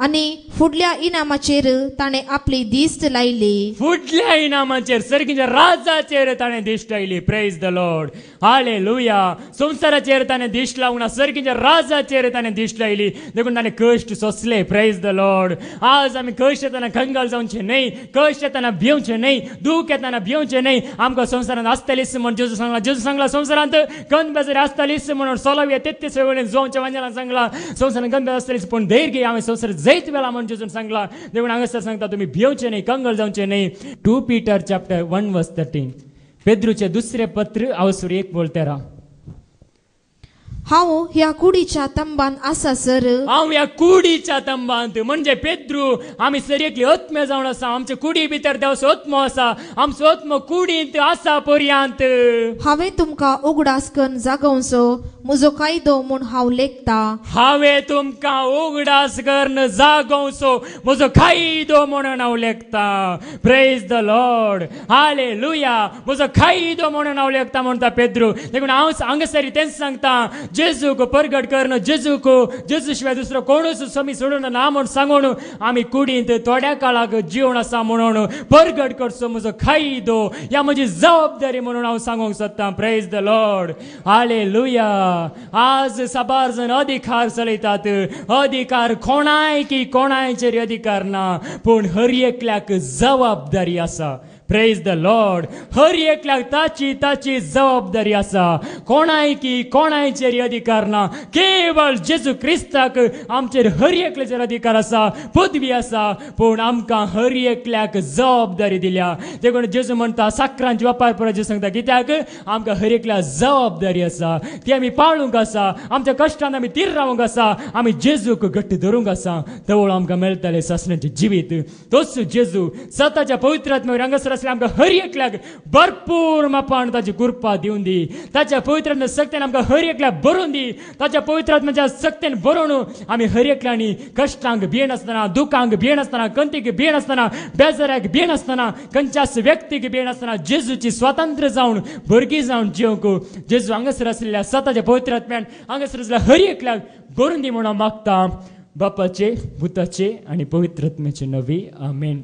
आणि फुडल्या इनामाचेर ताणे आपली दिश्ट लायली. फुडल्या इनामाचेर सर्गीच्या राजाचेर ताणे दिश्ट लायली. Praise the lord. हालेलुया. संसाराचेर ताणे दिश्ट लावून सर्गीच्या राजाचेर ताणे दिश्ट लायली. देखून ताणे कष्ट सोंसले. Praise the Lord. आज आम्ही कष्ट येताना कंगाल जावचे नाही, कष्ट येताना भिवचे नाही, दुःख येताना भिवचे नाही. आमकां संसारात आसतलीच म्हणून जेजू सांगला संसारांत गंध बेजारी आसतलीच म्हणून 16:33 जोंच्या वांजेला सांगला संसारात गंध आसतलीच पण धैर्य घे आम्ही संसार जैत वेळा म्हणून जेजून सांगला. देखून हांगासर सांगता तुम्ही भिवचे नाही, कंगाल जावचे नाही. 2 Peter chapter 1:13. पेद्रूचे दुसरे पत्र अवसर 1:13. हांव ह्या कुडीच्या तंबान आसा सर. हांव ह्या कुडीच्या तंबांत म्हणजे पेद्रू आमी सरियेकली आत्मे जावन आसा. आमचे कुडी भितर देवाचो आत्मो आसा. आमचो आत्मो कुडींत आसा पर्यंत. हांवें तुमकां उगडास करून जागोवचो म्हजो कायदो म्हूण हांव लेखता. हांवें तुमकां उगडास करून जागोवचो म्हजो कायदो म्हणून हांव लेखता. Praise the lord. हालेलुया. म्हजो कायदो म्हणून हांव लेखता म्हणटा पेद्रू. देखून हांव हांगासर तेंच सांगता जेजूक परगट करून जेजू शिवाय दुसरो कोणूच समी सोडून ना म्हूण सांगून आमी कुडींत थोड्या काळाक जीवन आसा म्हणून परगट करचो म्हजो कायदो ह्या म्हजी जबाबदारी म्हणून हांव सांगूंक सोदतां. Praise the lord. हालेलुया. आज साबार जण अधिकार चलयतात. अधिकार कोणायचेर अधिकार ना पूण हर एकल्याक जबाबदारी आसा. Praise the Lord. हर एकल्याक ताची जबाबदारी आसा. कोणायचेर अधिकार ना. केवळ जेजू क्रिस्ताक आमचेर हर एकल्याचेर अधिकार आसा, पदवी आसा. पूण आमकां हर एकल्याक जबाबदारी दिल्या. देखून जेजू म्हणटा साकरांची वापर परत सांगता कित्याक आमकां हर एकल्याक जबाबदारी आसा. ती आमी पाळूंक आसा. आमच्या कश्टान आमी तीर रावूंक आसा. आमी जेजूक घट्ट धरूंक आसा. तवळ आमकां मेळटलें सासणाचें जिवीत. तोच जेजू स्वताच्या पवित्र आत्म्यावर हांगासर आमकां हर एकल्याक भरपूर मापान ताची कृपा दिवन दी. ताच्या पवित्र शक्तीन आमकां हर एकल्याक भरून दी. ताच्या पवित्र आत्म्याच्या शक्तीन भरून आमी हर एकल्यांनी कश्टांक भियेन आसतना, दुखांक भियेन आसतना, कंतीक भियेन आसतना, बेजाराक भियेन आसतना, खंयच्याच व्यक्तीक भियेन आसतना जेजूची स्वतंत्र जावन भरगी जावन जिवंक जेजू हांगासर आसलेल्या स्वताच्या पवित्र आत्म्यान हांगासर आसलेल्या हर एकल्याक भरून दी म्हणून मागता. बापाचे, भुताचे आणि पवित्र आत्म्याचे नवी. आमेन.